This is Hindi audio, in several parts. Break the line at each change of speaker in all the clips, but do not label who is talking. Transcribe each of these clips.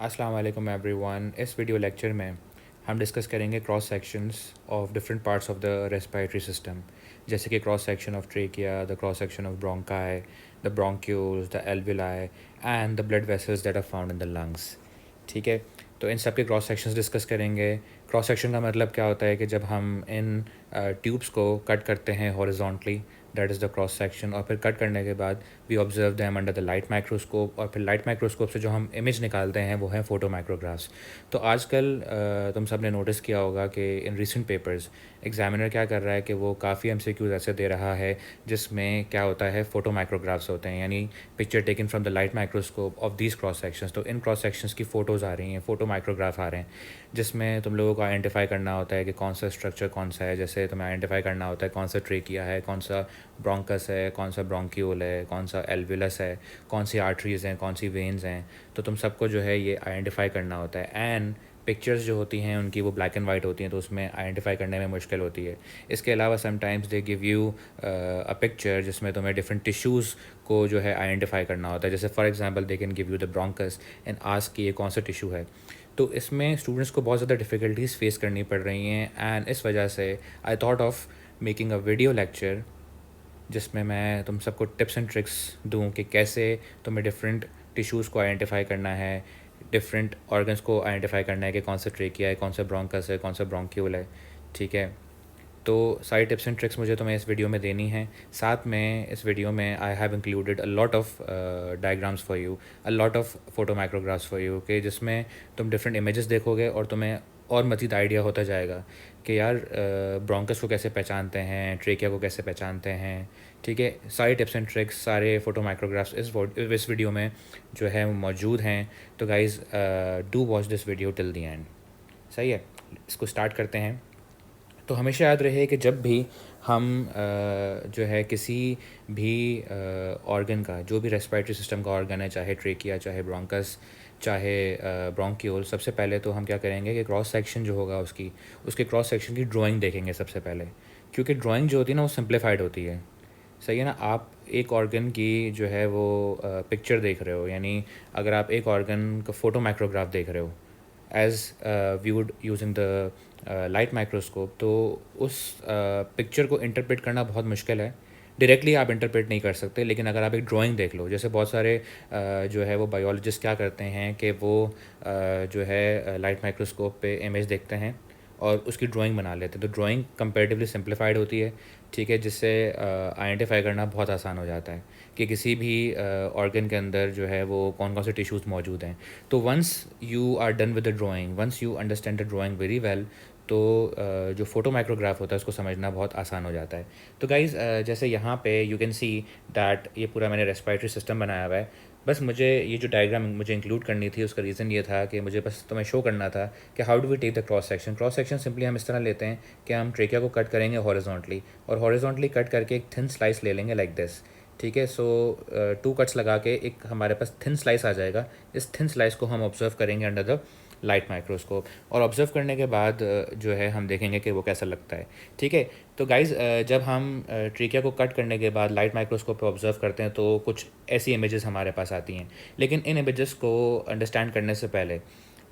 अस्सलाम वालेकुम एवरीवन। इस वीडियो लेक्चर में हम डिस्कस करेंगे cross sections of different parts of the respiratory system, जैसे कि cross section of trachea, the cross section of bronchi, the bronchioles, the alveoli and the blood vessels that are found in the lungs. ठीक है, तो इन सब के क्रॉस सेक्शंस डिस्कस करेंगे। क्रॉस सेक्शन का मतलब क्या होता है कि जब हम इन ट्यूब्स को कट करते हैं horizontally, that is the cross section, और फिर कट करने के बाद we observe them under the light microscope, और फिर लाइट माइक्रोस्कोप से जो हम इमेज निकालते हैं वो है फोटो माइक्रोग्राफ्स। तो आजकल तुम सब ने नोटिस किया होगा कि इन रिसेंट पेपर्स एग्जामिनर क्या कर रहा है कि वो काफ़ी MCQs ऐसे दे रहा है जिसमें क्या होता है, फ़ोटो माइक्रोग्राफ्स होते हैं, यानी picture taken from the light microscope of these cross sections. तो इन क्रॉस सेक्शंस की फ़ोटोज़ आ रही हैं, फ़ोटो माइक्रोग्राफ आ रहे हैं, जिसमें तुम लोगों को आइडेंटिफाई करना होता है कि कौन सा स्ट्रक्चर कौन सा है। जैसे तुम्हें आइडेंटिफाई करना होता है कौन सा ट्रेकिया है, कौन सा ब्रोंकस है, कौन सा ब्रोंक्यूल है, कौन सा एल्विलस है, कौन सी आर्टरीज़ हैं, कौन सी वेन्स हैं। तो तुम सबको जो है ये आइडेंटिफाई करना होता है। एंड पिक्चर्स जो होती हैं उनकी वो ब्लैक एंड वाइट होती हैं, तो उसमें आइडेंटिफाई करने में मुश्किल होती है। इसके अलावा sometimes they give you a picture जिसमें तुम्हें डिफरेंट टिश्यूज़ को जो है आइडेंटिफाई करना होता है। जैसे for example they can give you the bronchus and ask कि ये कौन सा टिश्यू है। तो इसमें स्टूडेंट्स को बहुत ज़्यादा डिफ़िकल्टीज़ फेस करनी पड़ रही हैं, एंड इस वजह से I thought of making a video lecture जिसमें मैं तुम सबको टिप्स एंड ट्रिक्स दूं कि कैसे तुम्हें डिफरेंट टिश्यूज़ को आइडेंटिफाई करना है, डिफरेंट ऑर्गन्स को आइडेंटिफाई करना है कि कौन सा ट्रेकिया है, कौन सा ब्रोंकस है, कौन सा ब्रोंक्यूल है। ठीक है, तो सारी टिप्स एंड ट्रिक्स मुझे तुम्हें इस वीडियो में देनी है। साथ में इस वीडियो में I have included a lot of diagrams for you, a lot of photo माइक्रोग्राफ्स for you, कि जिसमें तुम डिफरेंट इमेजेस देखोगे और तुम्हें और मज़ीद आइडिया होता जाएगा कि यार ब्रोंकस को कैसे पहचानते हैं, ट्रेकिया को कैसे पहचानते हैं। ठीक है, सारी टिप्स एंड ट्रिक्स, सारे फोटो माइक्रोग्राफ्स इस वीडियो में जो है मौजूद हैं। तो guys do watch this video till the end. सही है, इसको स्टार्ट करते हैं। तो हमेशा याद रहे कि जब भी हम जो है किसी भी ऑर्गन का, जो भी रेस्पिरेटरी सिस्टम का ऑर्गन है, चाहे ट्रेकिया, चाहे ब्रोंकस, चाहे ब्रोंक्यूल, सबसे पहले तो हम क्या करेंगे कि क्रॉस सेक्शन जो होगा उसके क्रॉस सेक्शन की ड्राइंग देखेंगे सबसे पहले, क्योंकि ड्राइंग जो होती है ना वो सिंप्लीफाइड होती है। सही है ना, आप एक ऑर्गन की जो है वो पिक्चर देख रहे हो, यानी अगर आप एक ऑर्गन का फ़ोटो माइक्रोग्राफ देख रहे हो as viewed using the light microscope, तो उस पिक्चर को इंटरप्रेट करना बहुत मुश्किल है। डायरेक्टली आप इंटरप्रेट नहीं कर सकते, लेकिन अगर आप एक ड्राइंग देख लो, जैसे बहुत सारे जो है वो बायोलॉजिस्ट क्या करते हैं कि वो जो है लाइट माइक्रोस्कोप पे इमेज देखते हैं और उसकी ड्राइंग बना लेते हैं, तो ड्राइंग कंपैरेटिवली सिंप्लीफाइड होती है। ठीक है, जिससे आइडेंटिफाई करना बहुत आसान हो जाता है कि किसी भी ऑर्गन के अंदर जो है वो कौन कौन से टिश्यूज़ मौजूद हैं। तो once you are done with the drawing, once you understand the drawing very well, तो जो फ़ोटो माइक्रोग्राफ होता है उसको समझना बहुत आसान हो जाता है। तो गाइज़ जैसे यहाँ पे यू कैन सी दैट ये पूरा मैंने रेस्पिरेटरी सिस्टम बनाया हुआ है। बस मुझे ये जो डायग्राम मुझे इंक्लूड करनी थी, उसका रीज़न ये था कि मुझे बस तुम्हें शो करना था कि how do we take the cross section. Cross section simply हम इस तरह लेते हैं कि हम ट्रेकिया को कट करेंगे हॉरिजॉन्टली, और हॉरिजॉन्टली कट करके एक थिन स्लाइस ले लेंगे लाइक दिस। ठीक है, सो 2 कट्स लगा के एक हमारे पास थिन स्लाइस आ जाएगा। इस थिन स्लाइस को हम ऑब्जर्व करेंगे अंडर द लाइट माइक्रोस्कोप, और ऑब्जर्व करने के बाद जो है हम देखेंगे कि वो कैसा लगता है। ठीक है, तो गाइज़ जब हम ट्रेकिया को कट करने के बाद लाइट माइक्रोस्कोप पे ऑब्जर्व करते हैं तो कुछ ऐसी इमेजेस हमारे पास आती हैं। लेकिन इन इमेजेस को अंडरस्टैंड करने से पहले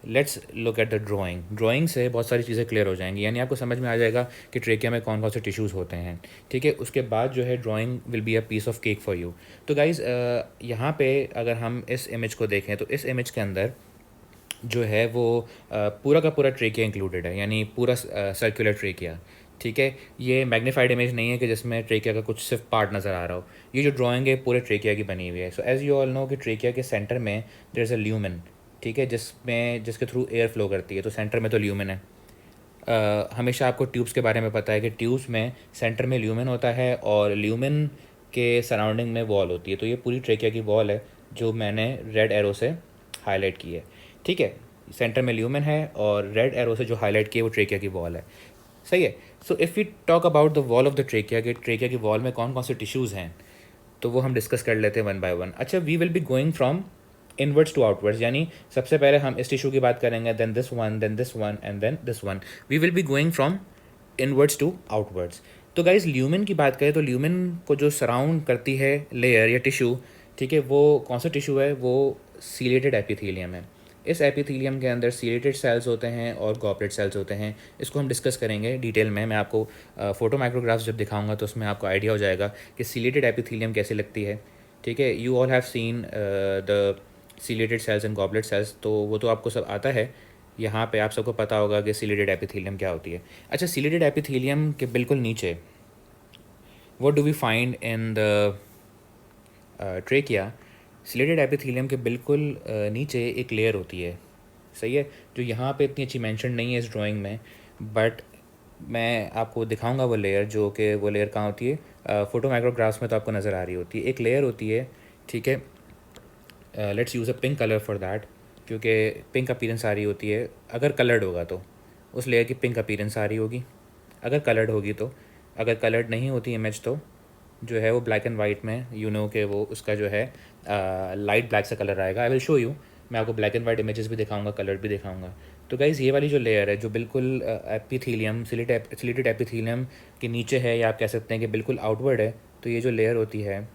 let's look at the drawing. Drawing से बहुत सारी चीज़ें क्लियर हो जाएंगी, यानी आपको समझ में आ जाएगा कि ट्रेकिया में कौन कौन से टिश्यूज़ होते हैं। ठीक है, उसके बाद जो है drawing will be a piece of cake for you. तो गाइज़ यहाँ पे अगर हम इस इमेज को देखें तो इस इमेज के अंदर जो है वो पूरा का पूरा ट्रेकिया इंक्लूडेड है, यानी पूरा सर्कुलर ट्रेकिया। ठीक है, ये मैग्नीफाइड इमेज नहीं है कि जिसमें ट्रेकिया का कुछ सिर्फ पार्ट नज़र आ रहा हो। ये जो ड्राइंग है पूरे ट्रेकिया की बनी हुई है। So as you all know कि ट्रेकिया के सेंटर में देयर इज़ अ ल्यूमेन। ठीक है, जिसके थ्रू एयर फ्लो करती है, तो सेंटर में तो ल्यूमेन है। हमेशा आपको ट्यूब्स के बारे में पता है कि ट्यूब्स में सेंटर में ल्यूमेन होता है और ल्यूमेन के सराउंडिंग में वॉल होती है। तो ये पूरी ट्रेकिया की वॉल है जो मैंने रेड एरो से हाईलाइट की है। ठीक है, सेंटर में ल्यूमेन है और रेड एरो से जो हाईलाइट की है वो ट्रेकिया की वॉल है। सही है, so if we talk about the wall of the trachea, कि ट्रेकिया की वॉल में कौन कौन से टिश्यूज़ हैं, तो वो हम डिस्कस कर लेते हैं वन बाय वन। अच्छा, we will be going from inwards to outwards, यानी सबसे पहले हम इस टिश्यू की बात करेंगे, then this one, then this one and then this one. We will be going from inwards to outwards. तो गाइज ल्यूमेन की बात करें तो ल्यूमेन को जो सराउंड करती है लेयर या टिश्यू, ठीक है, वो कौन सा टिश्यू है, वो सीलेटेड एपिथेलियम है। इस एपिथेलियम के अंदर सीलेटेड सेल्स होते हैं और गॉबलेट सेल्स होते हैं। इसको हम डिस्कस करेंगे डिटेल में। मैं आपको फोटो माइक्रोग्राफ्स जब दिखाऊंगा तो उसमें आपको आइडिया हो जाएगा कि सीलेटेड एपिथेलियम कैसे लगती है। ठीक है, you all have seen the ciliated cells and goblet cells, तो वो तो आपको सब आता है। यहाँ पे आप सबको पता होगा कि सीलेटेड एपिथेलियम क्या होती है। अच्छा, सीलेटेड एपिथेलियम के बिल्कुल नीचे what do we find in the trachea? Ciliated epithelium के बिल्कुल नीचे एक लेयर होती है, सही है, जो यहाँ पे इतनी अच्छी मेंशन नहीं है इस ड्राइंग में, बट मैं आपको दिखाऊंगा वो लेयर, जो कि वो लेयर कहाँ होती है। फोटो माइक्रोग्राफ्स में तो आपको नज़र आ रही होती है, एक लेयर होती है। ठीक है, let's use a pink colour for that, क्योंकि पिंक अपीरेंस आ रही होती है। अगर कलर्ड होगा तो उस लेयर की पिंक अपीरेंस आ रही होगी, अगर कलर्ड होगी तो। अगर कलर्ड नहीं होती इमेज तो जो है वो ब्लैक एंड वाइट में, यू नो के वो उसका जो है लाइट ब्लैक सा कलर आएगा। आई विल शो यू, मैं आपको ब्लैक एंड वाइट इमेजेस भी दिखाऊंगा, कलर भी दिखाऊंगा। तो गाइज़ ये वाली जो लेयर है जो बिल्कुल एपिथेलियम सिलेटेड एपिथेलियम के नीचे है, या आप कह सकते हैं कि बिल्कुल आउटवर्ड है, तो ये जो लेयर होती है,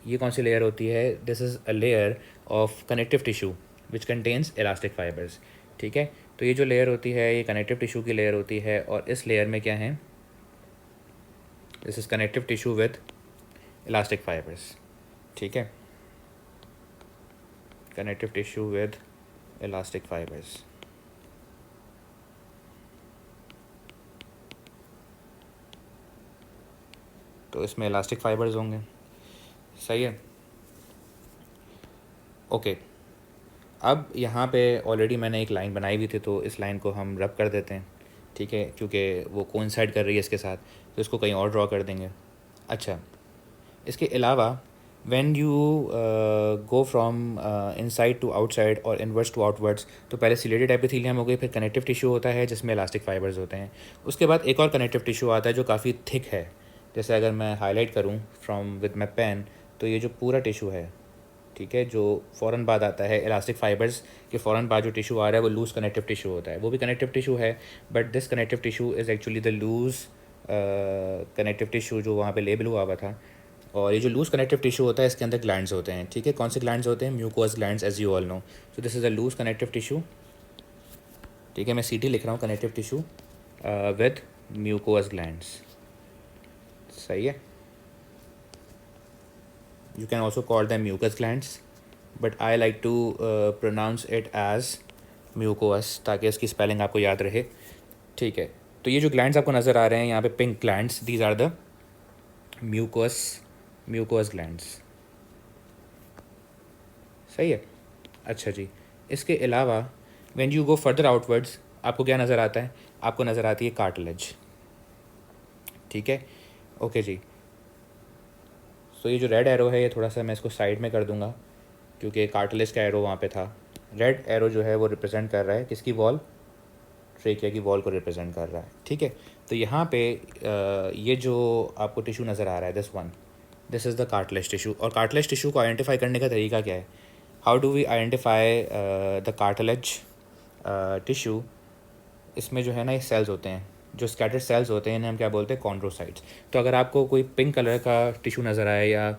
ये कौन सी लेयर होती है? This is a layer of connective tissue which contains elastic fibres. ठीक है, तो ये जो लेयर होती है ये कनेक्टिव टिश्यू की लेयर होती है, और इस लेयर में क्या है? This is connective tissue with elastic fibres. ठीक है, connective tissue with elastic fibres. तो इसमें इलास्टिक फाइबर्स होंगे, सही है। ओके, अब यहाँ पे ऑलरेडी मैंने एक लाइन बनाई हुई थी, तो इस लाइन को हम रब कर देते हैं। ठीक है, क्योंकि वो कोइंसाइड कर रही है इसके साथ, तो इसको कहीं और ड्रॉ कर देंगे। अच्छा, इसके अलावा when you go from inside to outside और इनवर्स टू आउटवर्ड्स, तो पहले सिलेटेड एपिथेलियम हो गई, फिर कनेक्टिव टिश्यू होता है जिसमें इलास्टिक फाइबर्स होते हैं। उसके बाद एक और कनेक्टिव टिश्यू आता है जो काफ़ी थिक है। जैसे अगर मैं हाईलाइट करूँ फ्रॉम विद माई पेन, तो ये जो पूरा टिश्यू है, ठीक है, जो फ़ौरन बाद आता है इलास्टिक फाइबर्स के फ़ौरन बाद जो टिश्यू आ रहा है वो लूज़ कनेक्टिव टिश्यू होता है। वो भी कनेक्टिव टिश्यू है, but this connective tissue is actually the loose connective tissue जो वहाँ पे लेबल हुआ था। और ये जो लूज़ कनेक्टिव टिश्यू होता है इसके अंदर ग्लैंड्स होते हैं। ठीक है, कौन से ग्लैंड्स होते हैं? Mucous glands, as you all know. So this is a loose connective tissue. ठीक है, मैं सीटी लिख रहा हूँ, connective tissue with mucous glands, सही है। You can also call them mucus glands, but I like to pronounce it as mucous, ताकि इसकी स्पेलिंग आपको याद रहे। ठीक है, तो ये जो ग्लैंड्स आपको नज़र आ रहे हैं यहाँ पे, pink glands, these are the mucous glands, सही है। अच्छा जी, इसके अलावा when you go further outwards, आपको क्या नज़र आता है? आपको नज़र आती है कार्टिलेज। ठीक है, ओके जी। तो ये जो रेड एरो है, ये थोड़ा सा मैं इसको साइड में कर दूंगा, क्योंकि कार्टिलेज का एरो वहाँ पे था। रेड एरो जो है वो रिप्रेजेंट कर रहा है किसकी वॉल? ट्रेकिया की वॉल को रिप्रेजेंट कर रहा है। ठीक है, तो यहाँ पे ये जो आपको टिश्यू नज़र आ रहा है, this is the cartilage tissue. और कार्टिलेज टिश्यू को आइडेंटिफाई करने का तरीका क्या है? How do we identify the cartilage tissue? इसमें जो है ना, ये सेल्स होते हैं, जो स्कैटर्ड सेल्स होते हैं, इन्हें हम क्या बोलते हैं? कॉन्ड्रोसाइट्स। तो अगर आपको कोई पिंक कलर का टिश्यू नज़र आए, या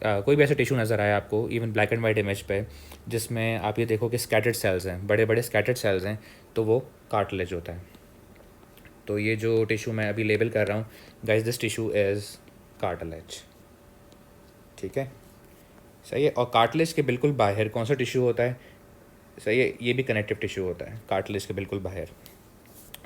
कोई भी ऐसा टिश्यू नज़र आए आपको, even black and white image पे, जिसमें आप ये देखो कि स्कैटर्ड सेल्स हैं, बड़े बड़े स्कैटर्ड सेल्स हैं, तो वो कार्टिलेज होता है। तो ये जो टिश्यू मैं अभी लेबल कर रहा हूँ, guys, this tissue is cartilage. ठीक है, सही है। और कार्टिलेज के बिल्कुल बाहर कौन सा टिश्यू होता है? सही है, ये भी कनेक्टिव टिश्यू होता है कार्टिलेज के बिल्कुल बाहर।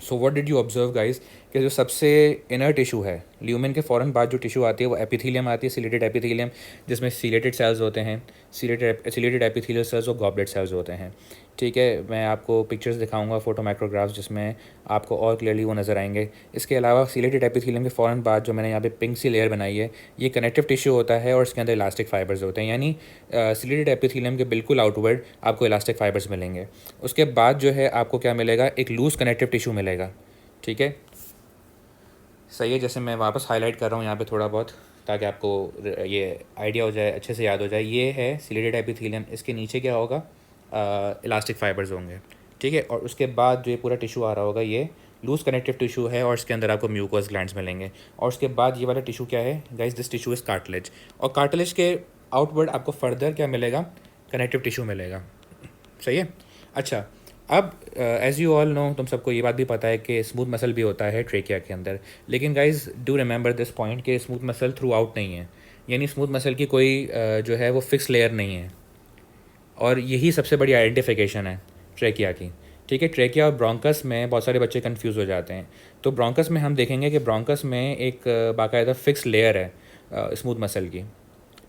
So what did you observe guys, कि जो सबसे इनर टिश्यू है, ल्यूमेन के फ़ौरन बाद जो टिश्यू आती है वो एपिथेलियम आती है, सिलेटेड एपिथेलियम, जिसमें सिलेटेड सेल्स होते हैं। सिलेटेड एपिथेलियल सेल्स और गॉबलेट सेल्स होते हैं। ठीक है, मैं आपको पिक्चर्स दिखाऊंगा, फोटो माइक्रोग्राफ्स, जिसमें आपको और क्लियरली वो नज़र आएंगे। इसके अलावा सिलेटेड एपिथेलियम के फ़ौरन बाद जो मैंने यहाँ पे पिंक सी लेयर बनाई है, ये कनेक्टिव टिश्यू होता है और इसके अंदर इलास्टिक फाइबर्स होते हैं, यानी सिलेटेड एपिथेलियम के बिल्कुल आउटवर्ड आपको इलास्टिक फाइबर्स मिलेंगे। उसके बाद जो है आपको क्या मिलेगा? एक लूज़ कनेक्टिव टिश्यू मिलेगा। ठीक है, सही है। जैसे मैं वापस हाईलाइट कर रहा हूँ यहाँ पे थोड़ा बहुत, ताकि आपको ये आइडिया हो जाए, अच्छे से याद हो जाए। ये है सिलेटेड एपिथेलियम, इसके नीचे क्या होगा? इलास्टिक फाइबर्स होंगे। ठीक है, और उसके बाद जो ये पूरा टिश्यू आ रहा होगा, ये लूज कनेक्टिव टिश्यू है, और इसके अंदर आपको म्यूकोस ग्लैंड्स मिलेंगे। और उसके बाद ये वाला टिश्यू क्या है guys? This tissue is cartilage. और कार्टिलेज के आउटवर्ड आपको फर्दर क्या मिलेगा? कनेक्टिव टिश्यू मिलेगा। सही है। अच्छा, अब एज़ यू ऑल नो, तुम सबको ये बात भी पता है कि स्मूथ मसल भी होता है ट्रेकिया के अंदर, लेकिन guys do remember this point कि स्मूथ मसल थ्रू आउट नहीं है, यानी स्मूथ मसल की कोई जो है वो फिक्स लेयर नहीं है, और यही सबसे बड़ी आइडेंटिफिकेशन है ट्रेकिया की। ठीक है, ट्रेकिया और ब्रोंकस में बहुत सारे बच्चे कंफ्यूज हो जाते हैं। तो ब्रोंकस में हम देखेंगे कि ब्रोंकस में एक बाकायदा फिक्स लेयर है स्मूथ मसल की,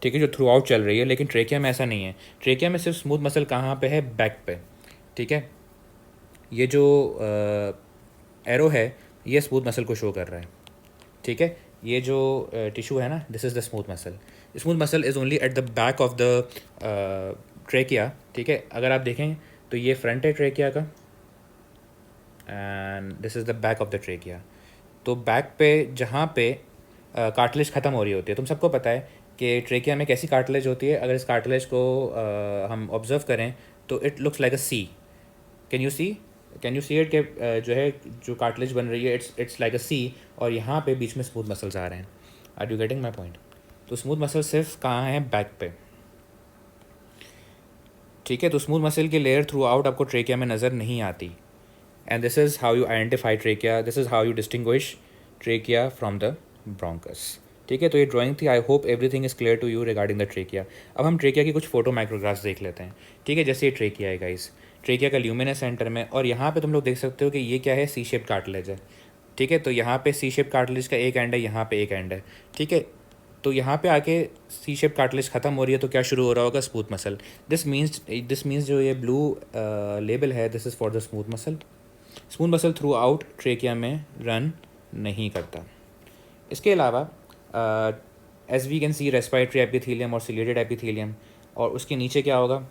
ठीक है, जो थ्रू आउट चल रही है, लेकिन ट्रेकिया में ऐसा नहीं है। ट्रेकिया में सिर्फ स्मूथ मसल कहाँ पे है? बैक पे। ठीक है, ये जो एरो है ये स्मूथ मसल को शो कर रहा है। ठीक है, ये जो टिश्यू है ना, this is the smooth muscle. Smooth muscle is only at the back of the trachea. ठीक है, अगर आप देखें तो ये फ्रंट है ट्रेकिया का, and this is the back of the trachea. तो बैक पे जहाँ पे कार्टिलेज ख़त्म हो रही होती है, तुम सबको पता है कि ट्रेकिया में कैसी कार्टिलेज होती है। अगर इस कार्टिलेज को हम ऑब्जर्व करें तो it looks like a C. Can you see, can you see it? के जो है, जो कार्टिलेज बन रही है, इट्स लाइक अ सी, और यहाँ पे बीच में स्मूथ मसल्स आ रहे हैं। Are you getting my point? तो स्मूथ मसल सिर्फ कहाँ है? बैक पे। ठीक है, तो स्मूथ मसल की लेयर थ्रू आउट आपको ट्रेकिया में नज़र नहीं आती, and this is how you identify trachea, this is how you distinguish trachea from the bronchus. ठीक है, तो ये ड्राइंग थी। I hope everything is clear to you regarding the trachea. अब हम ट्रेकिया की कुछ फोटो माइक्रोग्राफ्स देख लेते हैं। ठीक है, जैसे ये ट्रेकिया है गाइस, ट्रेकिया का ल्यूमिन है सेंटर में, और यहाँ पे तुम लोग देख सकते हो कि ये क्या है? सी शेप कार्टिलेज है। ठीक है, तो यहाँ पे सी शेप कार्टिलेज का एक एंड है, यहाँ पे एक एंड है। ठीक है, तो यहाँ पे आके सी शेप कार्टिलेज ख़त्म हो रही है, तो क्या शुरू हो रहा होगा? Smooth muscle. दिस मीन्स जो ये ब्लू लेबल है, this is for the smooth muscle. Smooth muscle throughout trachea में रन नहीं करता। इसके अलावा as we can see respiratory epithelium और सिलेटेड एपिथेलियम, और उसके नीचे क्या होगा?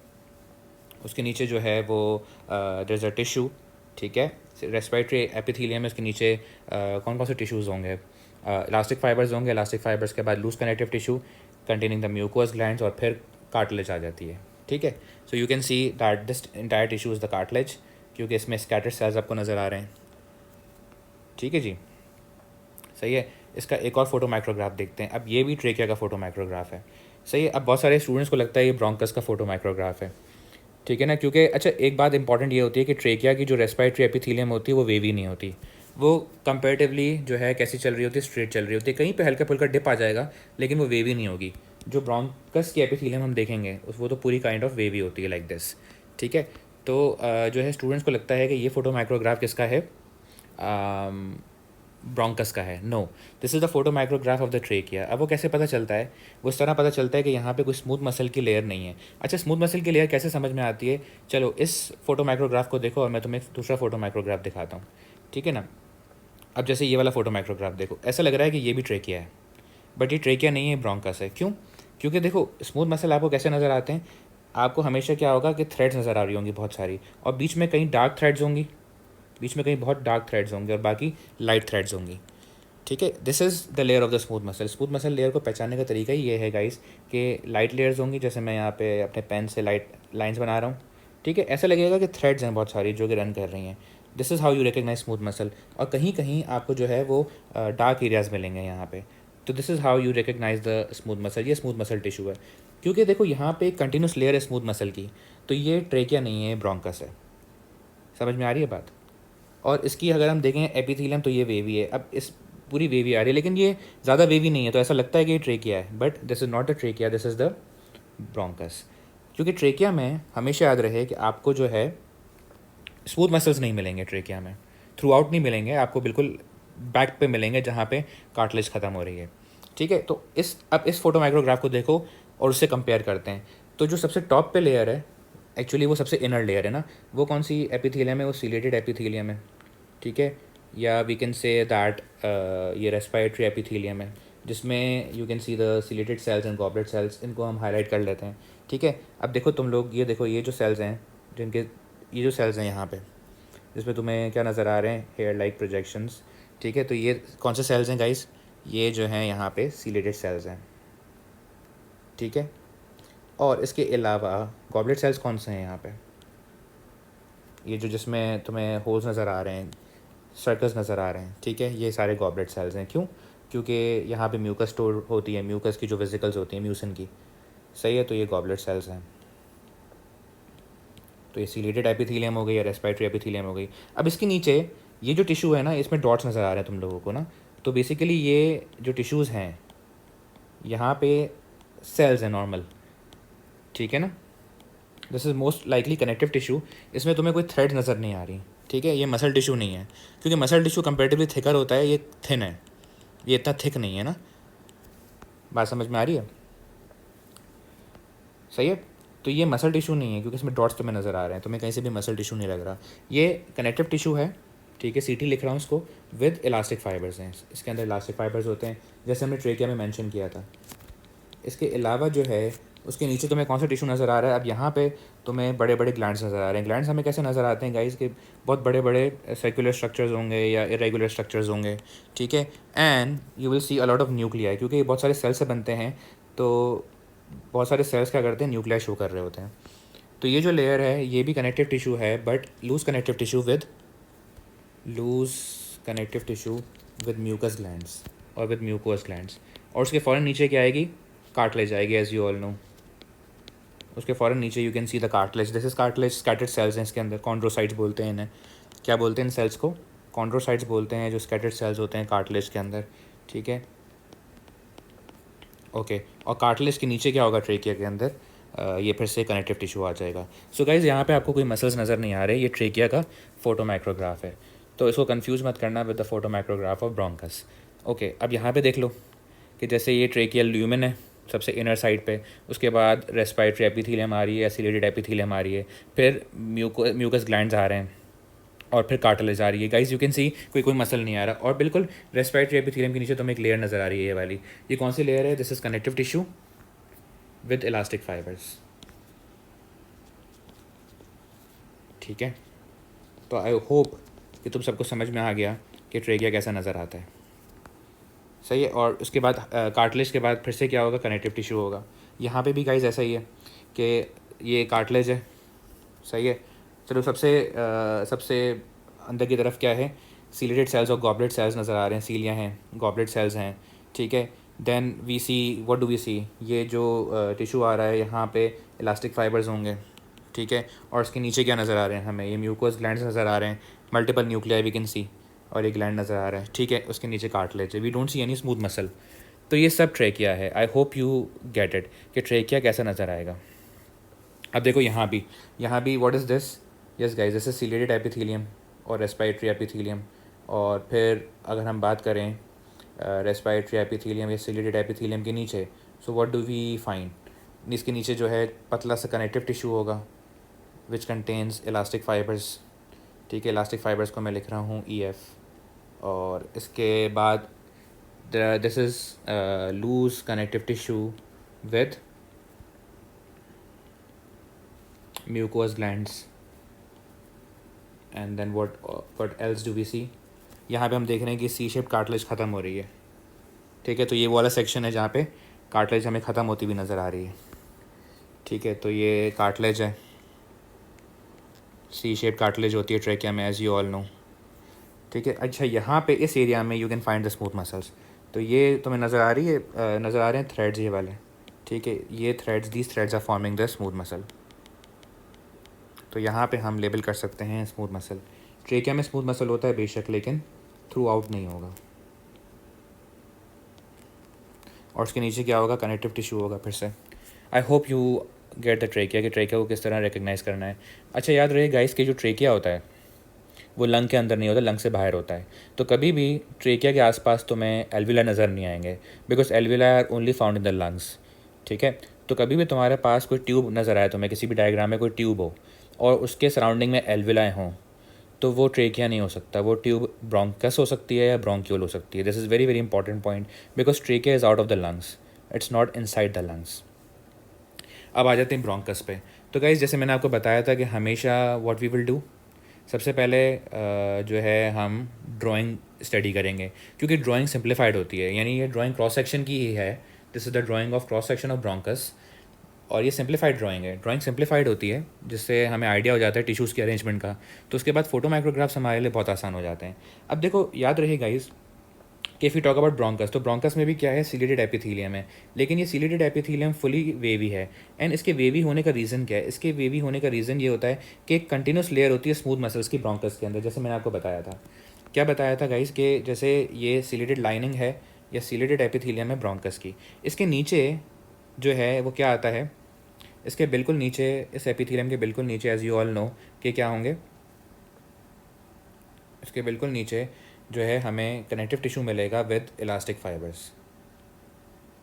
उसके नीचे जो है वो देयर इज़ अ टिश्यू। ठीक है, रेस्पिरेटरी एपिथेलियम में उसके नीचे कौन कौन से टिश्यूज़ होंगे? इलास्टिक फाइबर्स होंगे, इलास्टिक फाइबर्स के बाद loose connective tissue containing the mucous glands, और फिर कार्टिलेज आ जाती है। ठीक है, so you can see that this entire tissue is the cartilage, क्योंकि इसमें स्कैटर्ड सेल्स आपको नज़र आ रहे हैं। ठीक है जी, सही है। इसका एक और फोटो माइक्रोग्राफ देखते हैं। अब ये भी ट्रेकिया का फोटो माइक्रोग्राफ है। सही है, अब बहुत सारे स्टूडेंट्स को लगता है ये ब्रोंकस का फोटो माइक्रोग्राफ है। ठीक है ना, क्योंकि अच्छा, एक बात इंपॉर्टेंट ये होती है कि ट्रेकिया की जो रेस्पिरेटरी एपिथेलियम होती है वो वेवी नहीं होती, वो कंपेरेटिवली जो है कैसी चल रही होती है? स्ट्रेट चल रही होती है। कहीं पे हल्का फुल्का डिप आ जाएगा, लेकिन वो वेवी नहीं होगी। जो ब्रोंकस की एपिथेलियम हम देखेंगे वो तो पूरी काइंड ऑफ वेवी होती है, लाइक दिस। ठीक है, तो जो है स्टूडेंट्स को लगता है कि ये फोटो माइक्रोग्राफ किसका है? ब्रोंकस का है। No, this is the photo micrograph of the trachea. अब वो कैसे पता चलता है? वो इस तरह पता चलता है कि यहाँ पे कोई स्मूथ मसल की लेयर नहीं है। अच्छा, स्मूथ मसल की लेयर कैसे समझ में आती है? चलो इस फोटो माइक्रोग्राफ को देखो और मैं तुम्हें दूसरा फोटो माइक्रोग्राफ दिखाता हूँ। ठीक है ना, अब जैसे ये वाला फोटो माइक्रोग्राफ देखो, ऐसा लग रहा है कि ये भी ट्रेकिया है, बट ये ट्रेकिया नहीं है, ब्रोंकस है। क्यों? क्योंकि देखो स्मूथ मसल आपको कैसे नज़र आते हैं? आपको हमेशा क्या होगा कि थ्रेड्स नज़र आ रही होंगी बहुत सारी, और बीच में कहीं डार्क थ्रेड्स होंगी, बीच में कहीं बहुत डार्क थ्रेड्स होंगे, और बाकी लाइट थ्रेड्स होंगी। ठीक है, this is the layer of the smooth muscle. Smooth muscle layer को पहचानने का तरीका ही ये है गाइस कि लाइट लेयर्स होंगी, जैसे मैं यहाँ पे अपने पेन से लाइट लाइंस बना रहा हूँ। ठीक है, ऐसा लगेगा कि थ्रेड्स हैं बहुत सारी जो कि रन कर रही हैं। This is how you recognise smooth muscle. और कहीं कहीं आपको जो है वो डार्क एरियाज़ मिलेंगे यहाँ पे। तो this is how you recognise the smooth muscle. ये स्मूथ मसल टिश्यू है, क्योंकि देखो यहाँ पे एक कंटिन्यूस लेयर है स्मूथ मसल की, तो ये ट्रेकिया नहीं है, ब्रोंकस है। समझ में आ रही है बात? और इसकी अगर हम देखें एपिथेलियम, तो ये वेवी है। अब इस पूरी वेवी आ रही है, लेकिन ये ज़्यादा वेवी नहीं है, तो ऐसा लगता है कि ये ट्रेकिया है, but this is not the trachea, this is the bronchus. क्योंकि ट्रेकिया में हमेशा याद रहे कि आपको जो है स्मूथ मसल्स नहीं मिलेंगे ट्रेकिया में, थ्रू आउट नहीं मिलेंगे आपको, बिल्कुल बैक पे मिलेंगे जहाँ पे कार्टिलेज ख़त्म हो रही है। ठीक है, तो अब इस फोटो माइक्रोग्राफ को देखो और उससे कंपेयर करते हैं। तो जो सबसे टॉप पे लेयर है, एक्चुअली वो सबसे इनर लेयर है ना, वो कौन सी एपिथेलियम है? वो सिलेटेड एपिथेलियम है। ठीक है, या वी कैन से दैट ये रेस्पिरेटरी एपिथेलियम है, जिसमें you can see the ciliated cells and goblet cells. इनको हम हाईलाइट कर लेते हैं। ठीक है, अब देखो तुम लोग, ये देखो, ये जो सेल्स हैं, जिनके ये जो सेल्स हैं यहाँ पे, जिसमें तुम्हें क्या नज़र आ रहे हैं? Hair like projections. ठीक है, तो ये कौन से सेल्स हैं गाइस? ये जो हैं यहाँ पे सिलेटेड सेल्स हैं। ठीक है, और इसके अलावा गॉबलेट सेल्स कौन से हैं यहाँ पे? ये जो जिसमें तुम्हें होल्स नज़र आ रहे हैं, सर्कल्स नज़र आ रहे हैं। ठीक है, ये सारे गॉबलेट सेल्स हैं। क्यों? क्योंकि यहाँ पे म्यूकस स्टोर होती है, म्यूकस की जो वेसिकल्स होती हैं म्यूसिन की। सही है, तो ये गॉबलेट सेल्स हैं। तो ये सीलेटेड एपिथेलियम हो गई या रेस्पिरेटरी एपिथेलियम हो गई। अब इसके नीचे ये जो टिश्यू है ना, इसमें डॉट्स नज़र आ रहे हैं तुम लोगों को ना, तो बेसिकली ये जो टिश्यूज़ हैं यहाँ पे सेल्स हैं नॉर्मल, ठीक है ना। This is most likely connective tissue. इसमें तुम्हें कोई थ्रेड नज़र नहीं आ रही, ठीक है। ये मसल टिश्यू नहीं है, क्योंकि मसल टिश्यू कंपेरेटिवली थिकर होता है, ये थिन है, ये इतना थिक नहीं है ना। बात समझ में आ रही है? सही है। तो ये मसल टिश्यू नहीं है, क्योंकि इसमें डॉट्स तुम्हें नज़र आ रहे हैं, तुम्हें कहीं से भी मसल टिश्यू नहीं लग रहा। ये कनेक्टिव टिश्यू है, ठीक है, सीटी लिख रहा हूँ इसको, विद इलास्टिक फाइबर्स हैं। इसके अंदर इलास्टिक फाइबर्स होते हैं, जैसे हमने ट्रेकिया में मेंशन किया था। इसके अलावा जो है उसके नीचे तुम्हें कौन सा टिश्यू नज़र आ रहा है? अब यहाँ पे तुम्हें बड़े बड़े ग्लैंड्स नज़र आ रहे हैं। ग्लैंड्स हमें कैसे नज़र आते हैं गाइस, कि बहुत बड़े बड़े सर्कुलर स्ट्रक्चर्स होंगे या इरेगुलर स्ट्रक्चर्स होंगे, ठीक है। And you will see a lot of nuclei, क्योंकि ये बहुत सारे सेल्स से बनते हैं, तो बहुत सारे सेल्स क्या करते हैं, न्यूक्लियाई शो कर रहे होते हैं। तो ये जो लेयर है ये भी कनेक्टिव टिश्यू है, but loose connective tissue with mucus glands और विद म्यूकोस ग्लैंड्स। और उसके फ़ौरन नीचे क्या आएगी? कार्टिलेज आएगी, एज यू ऑल नो। उसके फ़ौरन नीचे you can see the cartilage. This is cartilage, scattered cells हैं इसके अंदर, कॉन्ड्रोसाइट्स बोलते हैं इन्हें। क्या बोलते हैं इन सेल्स को? कॉन्ड्रोसाइट्स बोलते हैं, जो स्कैटर्ड सेल्स होते हैं कार्टिलेज के अंदर, ठीक है। ओके, और कार्टिलेज के नीचे क्या होगा ट्रेकिया के अंदर? ये फिर से कनेक्टिव टिश्यू आ जाएगा। सो गाइज़, यहाँ पे आपको कोई मसल्स नज़र नहीं आ रहे, ये ट्रेकिया का फोटोमाइक्रोग्राफ है, तो इसको कंफ्यूज मत करना with the फोटोमाइक्रोग्राफ of bronchus. Okay, अब यहाँ पे देख लो कि जैसे ये ट्रेकियल ल्यूमेन है सबसे इनर साइड पे, उसके बाद रेस्पिरेटरी एपिथेलियम आ रही है, एसिलेटेड एपिथेलियम आ रही है, फिर म्यूकस ग्लैंड्स आ रहे हैं, और फिर कार्टिलेज आ रही है। गाइस यू कैन सी कोई मसल नहीं आ रहा, और बिल्कुल रेस्पिरेटरी एपिथेलियम के नीचे तुम्हें एक लेयर नज़र आ रही है, ये वाली। ये कौन सी लेयर है? This is connective tissue with elastic fibres, ठीक है। तो आई होप कि तुम सबको समझ में आ गया कि ट्रेकिया कैसा नज़र आता है, सही है। और उसके बाद कार्टिलेज के बाद फिर से क्या होगा? कनेक्टिव टिश्यू होगा। यहाँ पे भी गाइस ऐसा ही है कि ये कार्टिलेज है, सही है। चलो सबसे अंदर की तरफ क्या है? सीलेटेड सेल्स और गॉबलेट सेल्स नज़र आ रहे हैं, सीलियाँ हैं, गॉबलेट सेल्स हैं, ठीक है। Then we C, what do we see? ये जो टिश्यू आ रहा है यहाँ पे इलास्टिक फाइबर्स होंगे, ठीक है। और उसके नीचे क्या नज़र आ रहे हैं हमें? ये म्यूकोस ग्लैंड्स नज़र आ रहे हैं, multiple nuclei we can see, और ये ग्लैंड नज़र आ रहा है, ठीक है। उसके नीचे कार्टिलेज है, we don't see any smooth muscle. तो ये सब ट्रेकिया है। I hope you get it कि ट्रेकिया कैसा नज़र आएगा। अब देखो यहाँ भी what is this? Yes guys, this is ciliated epithelium और रेस्पिरेटरी एपिथेलियम। और फिर अगर हम बात करें रेस्पिरेटरी एपिथेलियम या सीलेटेड एपिथेलियम के नीचे, so what do we find? इसके नीचे जो है पतला सा कनेक्टिव टिश्यू होगा विच कंटेन्स इलास्टिक फाइबर्स, ठीक है। इलास्टिक फाइबर्स को मैं लिख रहा हूँ EF। और इसके बाद this is loose connective tissue with mucous glands. And then what else do we सी? यहाँ पे हम देख रहे हैं कि सी शेप कार्टिलेज ख़त्म हो रही है, ठीक है। तो ये वाला सेक्शन है जहाँ पे कार्टिलेज हमें ख़त्म होती हुई नज़र आ रही है, ठीक है। तो ये कार्टिलेज है, सी शेप कार्टिलेज होती है ट्रेकिया में, एज यू ऑल नो, ठीक है। अच्छा, यहाँ पे इस एरिया में you can find the smooth muscles. तो ये तुम्हें नज़र आ रही है, नज़र आ रहे हैं थ्रेड्स ये वाले, ठीक है। ये threads, these threads are forming the smooth muscle. तो यहाँ पे हम लेबल कर सकते हैं स्मूथ मसल। ट्रेकिया में स्मूथ मसल होता है बेशक, लेकिन थ्रू आउट नहीं होगा। और उसके नीचे क्या होगा? कनेक्टिव टिश्यू होगा फिर से। आई hope you get the trachea कि ट्रेकिया को किस तरह रिकग्नाइज़ करना है। अच्छा, याद रहे गाइस कि जो ट्रेकिया होता है वो लंग के अंदर नहीं होता, लंग से बाहर होता है। तो कभी भी ट्रेकिया के आसपास तुम्हें एल्विला नज़र नहीं आएंगे, because एल्विला are only found in the lungs, ठीक है। तो कभी भी तुम्हारे पास कोई ट्यूब नज़र आए, तुम्हें किसी भी डायग्राम में कोई ट्यूब हो और उसके सराउंडिंग में एल्विलाएँ हों, तो वो ट्रेकिया नहीं हो सकता, वो ट्यूब ब्रोंकस हो सकती है या ब्रोंक्यूल हो सकती है। This is very very important point, because trachea is out of the lungs, it's not inside the lungs. अब आ जाते हैं ब्रोंकस पे। तो गाइस, जैसे मैंने आपको बताया था कि हमेशा व्हाट वी विल डू, सबसे पहले जो है हम ड्राइंग स्टडी करेंगे, क्योंकि ड्राइंग सिंप्लीफाइड होती है, यानी ये ड्राइंग क्रॉस सेक्शन की ही है। This is the drying of cross section of bronchus, और ये सिंप्लीफाइड ड्राइंग है। ड्राइंग सिंप्लीफाइड होती है जिससे हमें आइडिया हो जाता है टिश्यूज़ के अरेंजमेंट का, तो उसके बाद फोटो माइक्रोग्राफ्स हमारे लिए बहुत आसान हो जाते हैं। अब देखो, याद रहे गाइस, कि if you talk about bronchus, तो ब्रोंकस में भी क्या है, सीलेटेड एपिथीलियम है, लेकिन ये सीलेटेड एपिथीलियम फुली वेवी है। एंड इसके वेवी होने का रीज़न क्या है? इसके वेवी होने का रीज़न ये होता है कि एक कंटिन्यूस लेयर होती है स्मूथ मसल्स की ब्रोंकस के अंदर, जैसे मैंने आपको बताया था। क्या बताया था गाइस कि जैसे ये सीलेटेड लाइनिंग है या सीलेटेड एपिथीलियम है ब्रोंकस की, इसके नीचे जो है वो क्या आता है, इसके बिल्कुल नीचे, इस एपिथीलियम के बिल्कुल नीचे, एज यू ऑल नो कि क्या होंगे, इसके बिल्कुल नीचे जो है हमें कनेक्टिव टिश्यू मिलेगा विद इलास्टिक फाइबर्स,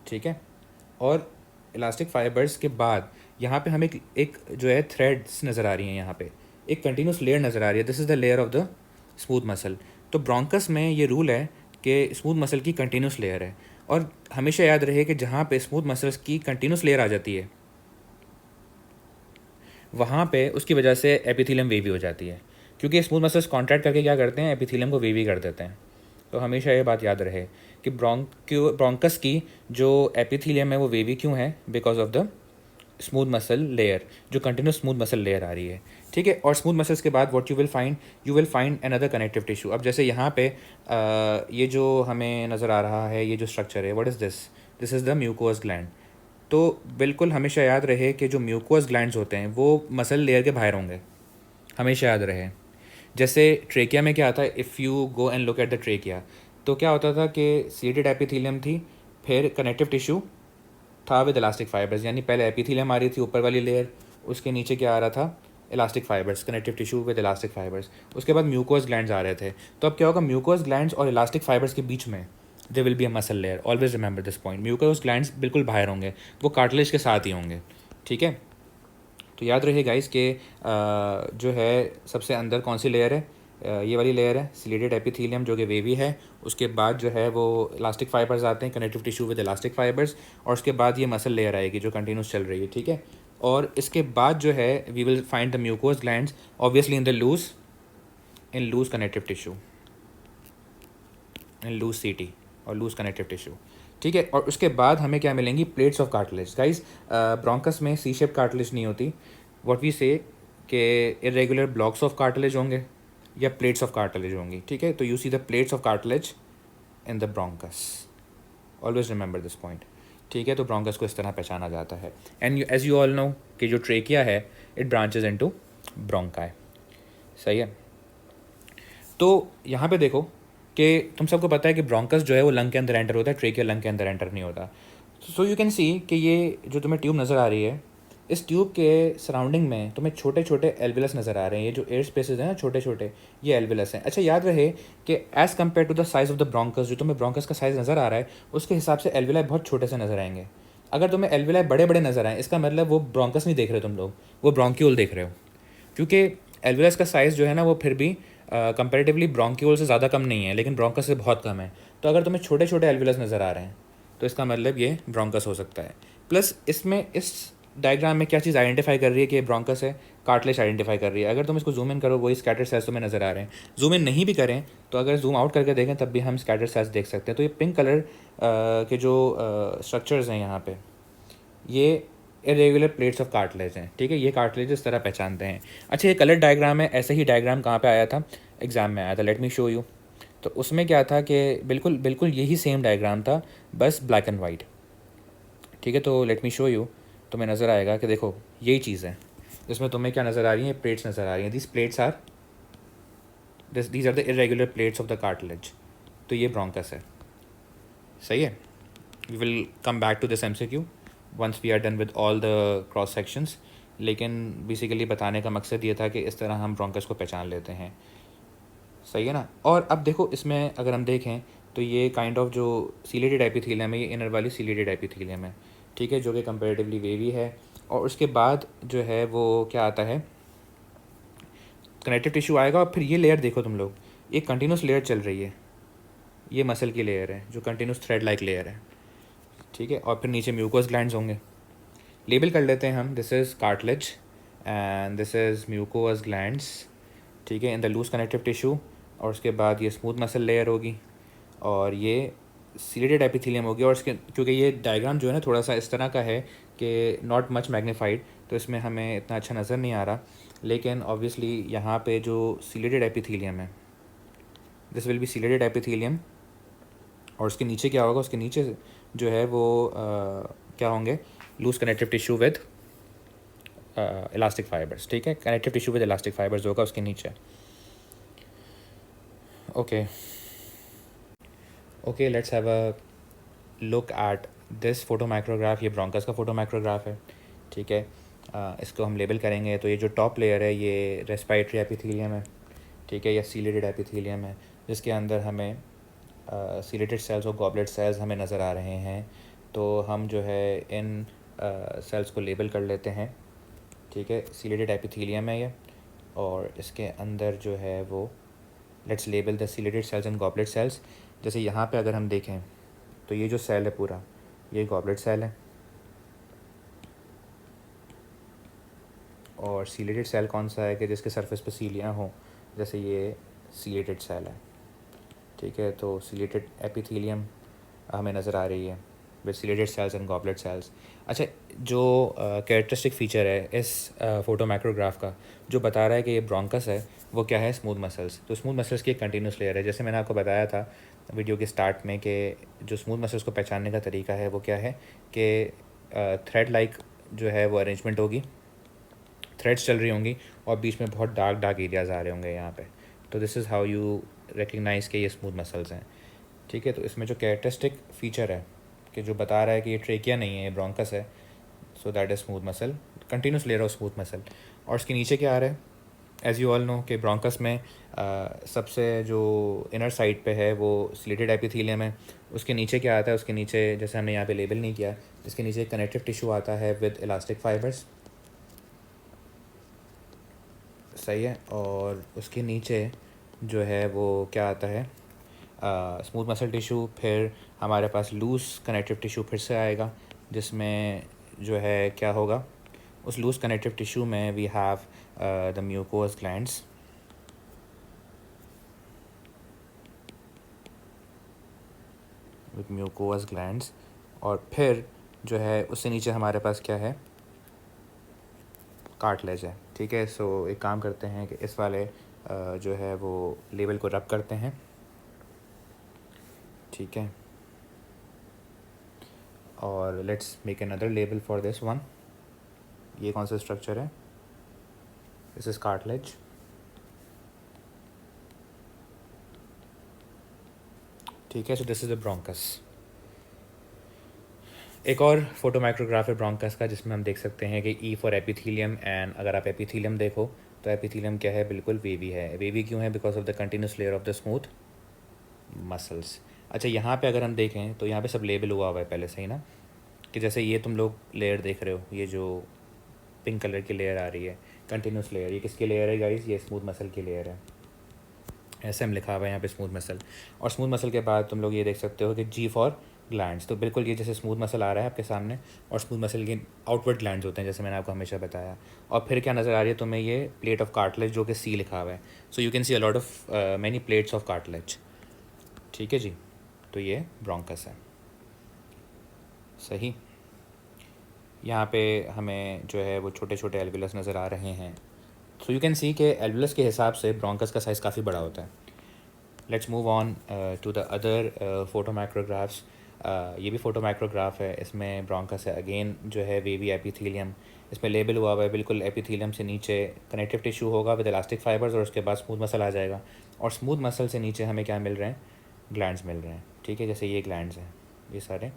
ठीक है। और इलास्टिक फाइबर्स के बाद यहाँ पे हमें एक जो है थ्रेड्स नज़र आ रही हैं, यहाँ पे एक कंटिन्यूस लेयर नज़र आ रही है, this is the layer of the smooth muscle. तो ब्रोंकस में ये रूल है कि स्मूथ मसल की कंटिन्यूस लेयर है, और हमेशा याद रहे कि जहाँ पे स्मूथ मसल्स की कंटिन्यूस लेयर आ जाती है वहाँ पे उसकी वजह से एपिथीलियम वेवी हो जाती है, क्योंकि स्मूथ मसल्स कॉन्ट्रैक्ट करके क्या करते हैं, एपिथीलियम को वेवी कर देते हैं। तो हमेशा ये बात याद रहे कि ब्रोंकस की जो एपिथीलियम है वो वेवी क्यों है, because of the smooth muscle layer, जो कंटिन्यूस स्मूथ मसल लेयर आ रही है, ठीक है। और स्मूथ मसल्स के बाद what you will find another connective tissue. अब जैसे यहाँ पे ये जो हमें नज़र आ रहा है, ये जो स्ट्रक्चर है, what is this is the mucus gland. तो बिल्कुल हमेशा याद रहे कि जो म्यूकोस ग्लैंड्स होते हैं वो मसल लेयर के बाहर होंगे, हमेशा याद रहे। जैसे ट्रेकिया में क्या आता है, if you go and look at the trachea, तो क्या होता था कि सीटेड एपिथीलियम थी, फिर कनेक्टिव टिश्यू था विद इलास्टिक फाइबर्स, यानी पहले एपिथीलियम आ रही थी ऊपर वाली लेयर, उसके नीचे क्या आ रहा था, elastic fibres, connective tissue with elastic fibres, उसके बाद म्यूकोस ग्लैंड्स आ रहे थे। तो अब क्या होगा, म्यूकोस ग्लैंड्स और इलास्टिक फाइबर्स के बीच में they will be a muscle layer, always remember this point. Mucus glands बिल्कुल बाहर होंगे, वो कार्टिलेज के साथ ही होंगे, ठीक है। तो याद रहे गाइस कि जो है सबसे अंदर कौन सी लेयर है, ये वाली लेयर है सिलेटेड एपिथीलियम जो कि वेवी है, उसके बाद जो है वो इलास्टिक फाइबर्स आते हैं, connective tissue with elastic fibres, और उसके बाद ये मसल लेयर आएगी जो कंटिन्यूस चल रही है, ठीक है। और इसके बाद जो है we will find the mucous glands obviously in loose connective tissue, in loose CT और लूज कनेक्टिव टिश्यू, ठीक है। और उसके बाद हमें क्या मिलेंगी, plates of cartilage. Guys bronchus में सी शेप कार्टिलेज नहीं होती, व्हाट वी से कि इरेगुलर ब्लॉक्स ऑफ कार्टिलेज होंगे या प्लेट्स ऑफ कार्टिलेज होंगी, ठीक है। तो you see the plates of cartilage in the bronchus, always remember this point, ठीक है। तो ब्रोंकस को इस तरह पहचाना जाता है। And as you all know कि जो ट्रेकिया है इट ब्रांचेज इनटू ब्रोंकाई, सही है। तो यहाँ पे देखो कि तुम सबको पता है कि ब्रोंकस जो है वो लंग के अंदर एंटर होता है, ट्रेकिया लंग के अंदर एंटर नहीं होता। सो यू कैन सी कि ये जो तुम्हें ट्यूब नज़र आ रही है, इस ट्यूब के सराउंडिंग में तुम्हें छोटे छोटे एल्विलस नज़र आ रहे हैं, ये जो एयर स्पेसेस हैं ना छोटे छोटे, ये एल्विलस हैं। अच्छा याद रहे कि as compare to the size of the bronchus, जो तुम्हें ब्रोंकस का साइज़ नज़र आ रहा है उसके हिसाब से एल्विलाई बहुत छोटे से नज़र आएंगे। अगर तुम्हें एल्विलाई बड़े बड़े नज़र आए, इसका मतलब वो ब्रोंकस नहीं देख रहे तुम लोग, वो ब्रोंक्यूल देख रहे हो, क्योंकि एल्विलस का साइज़ जो है ना वो फिर भी कंपेरेटिवली ब्रोंक्यूल से ज़्यादा कम नहीं है, लेकिन ब्रोंकस से बहुत कम है। तो अगर तुम्हें छोटे छोटे एल्विलस नज़र आ रहे हैं तो इसका मतलब ये ब्रोंकस हो सकता है। प्लस इसमें इस डायग्राम में क्या चीज़ आइडेंटिफाई कर रही है कि ब्रोंकस है, कार्टिलेज आइडेंटिफाई कर रही है। अगर तुम इसको जूम इन करो वही स्कैटर्ड सेल्स तुम्हें नज़र आ रहे हैं, जूम इन नहीं भी करें तो अगर जूम आउट करके देखें तब भी हम स्कैटर्ड सेल्स देख सकते हैं। तो ये पिंक कलर के जो स्ट्रक्चर्स हैं यहाँ पे, ये इरेगुलर प्लेट्स ऑफ कार्टिलेज हैं, ठीक है। ये कार्टिलेज इस तरह पहचानते हैं। अच्छा ये कलर डायग्राम है, ऐसे ही डायग्राम कहाँ पे आया था, एग्जाम में आया था, लेट मी शो यू। तो उसमें क्या था कि बिल्कुल बिल्कुल यही सेम डायग्राम था, बस ब्लैक एंड वाइट, ठीक है। तो लेट मी शो यू, तुम्हें नज़र आएगा कि देखो यही चीज़ है, जिसमें तुम्हें क्या नज़र आ रही है, प्लेट्स नज़र आ रही हैं, these are the irregular plates of the cartilage. तो ये ब्रोंकस है, सही है। We will come back to this MCQ once we are done with all the cross sections, लेकिन बेसिकली बताने का मकसद ये था कि इस तरह हम ब्रोंकस को पहचान लेते हैं, सही है ना। और अब देखो इसमें अगर हम देखें तो ये काइंड ऑफ जो सीलेटेड एपिथेलियम है, ये इनर वाली सीलेटेड एपिथेलियम है, ठीक है, जो कि कंपेरेटिवली वेवी है। और उसके बाद जो है वो क्या आता है, कनेक्टिव टिश्यू आएगा, और फिर ये लेयर देखो तुम लोग, ये कंटिन्यूस लेयर चल रही है, ये मसल की लेयर है जो कंटिन्यूस थ्रेड लाइक लेयर है, ठीक है। और फिर नीचे म्यूकोस ग्लैंड्स होंगे, लेबल कर लेते हैं हम, this is cartilage and this is mucous glands, ठीक है, in the loose connective tissue. और उसके बाद ये स्मूथ मसल लेयर होगी और ये सीलेटेड एपिथेलियम होगी। और इसके क्योंकि ये डायग्राम जो है ना थोड़ा सा इस तरह का है कि नॉट मच मैग्नीफाइड, तो इसमें हमें इतना अच्छा नज़र नहीं आ रहा, लेकिन ऑब्वियसली यहाँ पे जो सीलेटेड एपिथेलियम है, this will be ciliated epithelium और उसके नीचे क्या होगा, उसके नीचे जो है वो क्या होंगे, loose connective tissue with elastic fibres, ठीक है, connective tissue with elastic fibres होगा उसके नीचे। Okay okay, let's have a look at this photomicrograph. ये ब्रोंकस का फोटो माइक्रोग्राफ है, ठीक है। इसको हम लेबल करेंगे तो ये जो टॉप लेयर है ये रेस्पिरेटरी एपिथेलियम है, ठीक है, या सीलेटेड एपिथेलियम है, जिसके अंदर हमें सीलेटेड सेल्स और गॉबलेट सेल्स हमें नज़र आ रहे हैं। तो हम जो है इन सेल्स को लेबल कर लेते हैं, ठीक है। सीलेटेड एपिथेलियम है ये, और इसके अंदर जो है वो let's label the ciliated cells and goblet cells. जैसे यहाँ पे अगर हम देखें तो ये जो सेल है पूरा, ये गॉबलेट सेल है, और सीलेटेड सेल कौन सा है कि जिसके सरफेस पे सीलियाँ हों, जैसे ये सीलेटेड सेल है, ठीक है। तो सीलेटेड एपिथेलियम हमें नज़र आ रही है with ciliated cells and goblet cells. अच्छा, जो कैरेक्टरिस्टिक फ़ीचर है इस फोटो माइक्रोग्राफ का जो बता रहा है कि ये ब्रोंकस है, वो क्या है, स्मूथ मसल्स। तो स्मूथ मसल्स की एक कंटिन्यूस लेयर है, जैसे मैंने आपको बताया था वीडियो के स्टार्ट में कि जो स्मूथ मसल्स को पहचानने का तरीका है वो क्या है कि थ्रेड लाइक जो है वो अरेंजमेंट होगी, थ्रेड्स चल रही होंगी और बीच में बहुत डार्क डार्क एरियाज़ आ रहे होंगे यहाँ पे। तो this is how you recognise के ये स्मूथ मसल्स हैं, ठीक है। तो इसमें जो कैरेक्टरिस्टिक फ़ीचर है कि जो बता रहा है कि ये ट्रेकिया नहीं है, ये ब्रोंकस है, so that is smooth muscle, continuous layer of smooth muscle. और इसके नीचे क्या आ रहा है, एज़ यू ऑल नो कि ब्रोंकस में सबसे जो इनर साइड पे है वो स्लिटेड एपिथेलियम है। उसके नीचे क्या आता है, उसके नीचे जैसे हमने यहाँ पे लेबल नहीं किया, इसके नीचे कनेक्टिव टिश्यू आता है विद इलास्टिक फाइबर्स, सही है। और उसके नीचे जो है वो क्या आता है, स्मूथ मसल टिश्यू। फिर हमारे पास लूज़ कनेक्टिव टिश्यू फिर से आएगा, जिसमें जो है क्या होगा, उस लूज़ कनेक्टिव टिश्यू में we have the mucous glands, with mucous glands. और फिर जो है उससे नीचे हमारे पास क्या है, कार्टिलेज है, ठीक है। सो एक काम करते हैं कि इस वाले जो है वो लेबल को रब करते हैं, ठीक है। और let's make another label for this one. ये कौन सा स्ट्रक्चर है, दिस इज कार्टिलेज, ठीक है। सो दिस इज़ द ब्रोंकस। एक और फोटो माइक्रोग्राफ है ब्रोंकस का, जिसमें हम देख सकते हैं कि ई फॉर एपिथेलियम। एंड अगर आप एपिथेलियम देखो तो एपिथेलियम क्या है, बिल्कुल वेवी है। वेवी क्यों है, because of the continuous layer of the smooth muscles. अच्छा, यहाँ पे अगर हम देखें तो यहाँ पे सब लेबल हुआ हुआ है पहले से ही ना, कि जैसे ये तुम लोग लेयर देख रहे हो, ये जो पिंक कलर की लेयर आ रही है कंटिन्यूस लेयर, ये किसकी लेयर है गाइस, ये स्मूथ मसल की लेयर है। ऐसे हम लिखा हुआ है यहाँ पे स्मूथ मसल। और स्मूथ मसल के बाद तुम लोग ये देख सकते हो कि जी फॉर ग्लैंड्स। तो बिल्कुल ये जैसे स्मूथ मसल आ रहा है आपके सामने, और स्मूथ मसल के आउटवर्ड ग्लैंड्स होते हैं, जैसे मैंने आपको हमेशा बताया। और फिर क्या नज़र आ रही है तुम्हें, ये प्लेट ऑफ कार्टिलेज जो कि सी लिखा हुआ है। So you can C a lot of many plates of cartilage, ठीक है जी। तो ये ब्रोंकस है, सही। यहाँ पे हमें जो है वो छोटे छोटे एल्वुलस नज़र आ रहे हैं। सो यू कैन सी के एल्वुलस के हिसाब से ब्रोंकस का साइज़ काफ़ी बड़ा होता है। Let's move on to the other photomicrographs. ये भी फोटो माइक्रोग्राफ है, इसमें ब्रोंकस है अगेन, जो है वेवी एपिथेलियम। इसमें लेबल हुआ हुआ है बिल्कुल एपिथेलियम से नीचे कनेक्टिव टिश्यू होगा विद इलास्टिक फाइबर्स, और उसके बाद स्मूथ मसल आ जाएगा। और स्मूथ मसल से नीचे हमें क्या मिल रहे हैं, ग्लैंड्स मिल रहे हैं, ठीक है। जैसे ये ग्लैंड्स हैं, ये सारे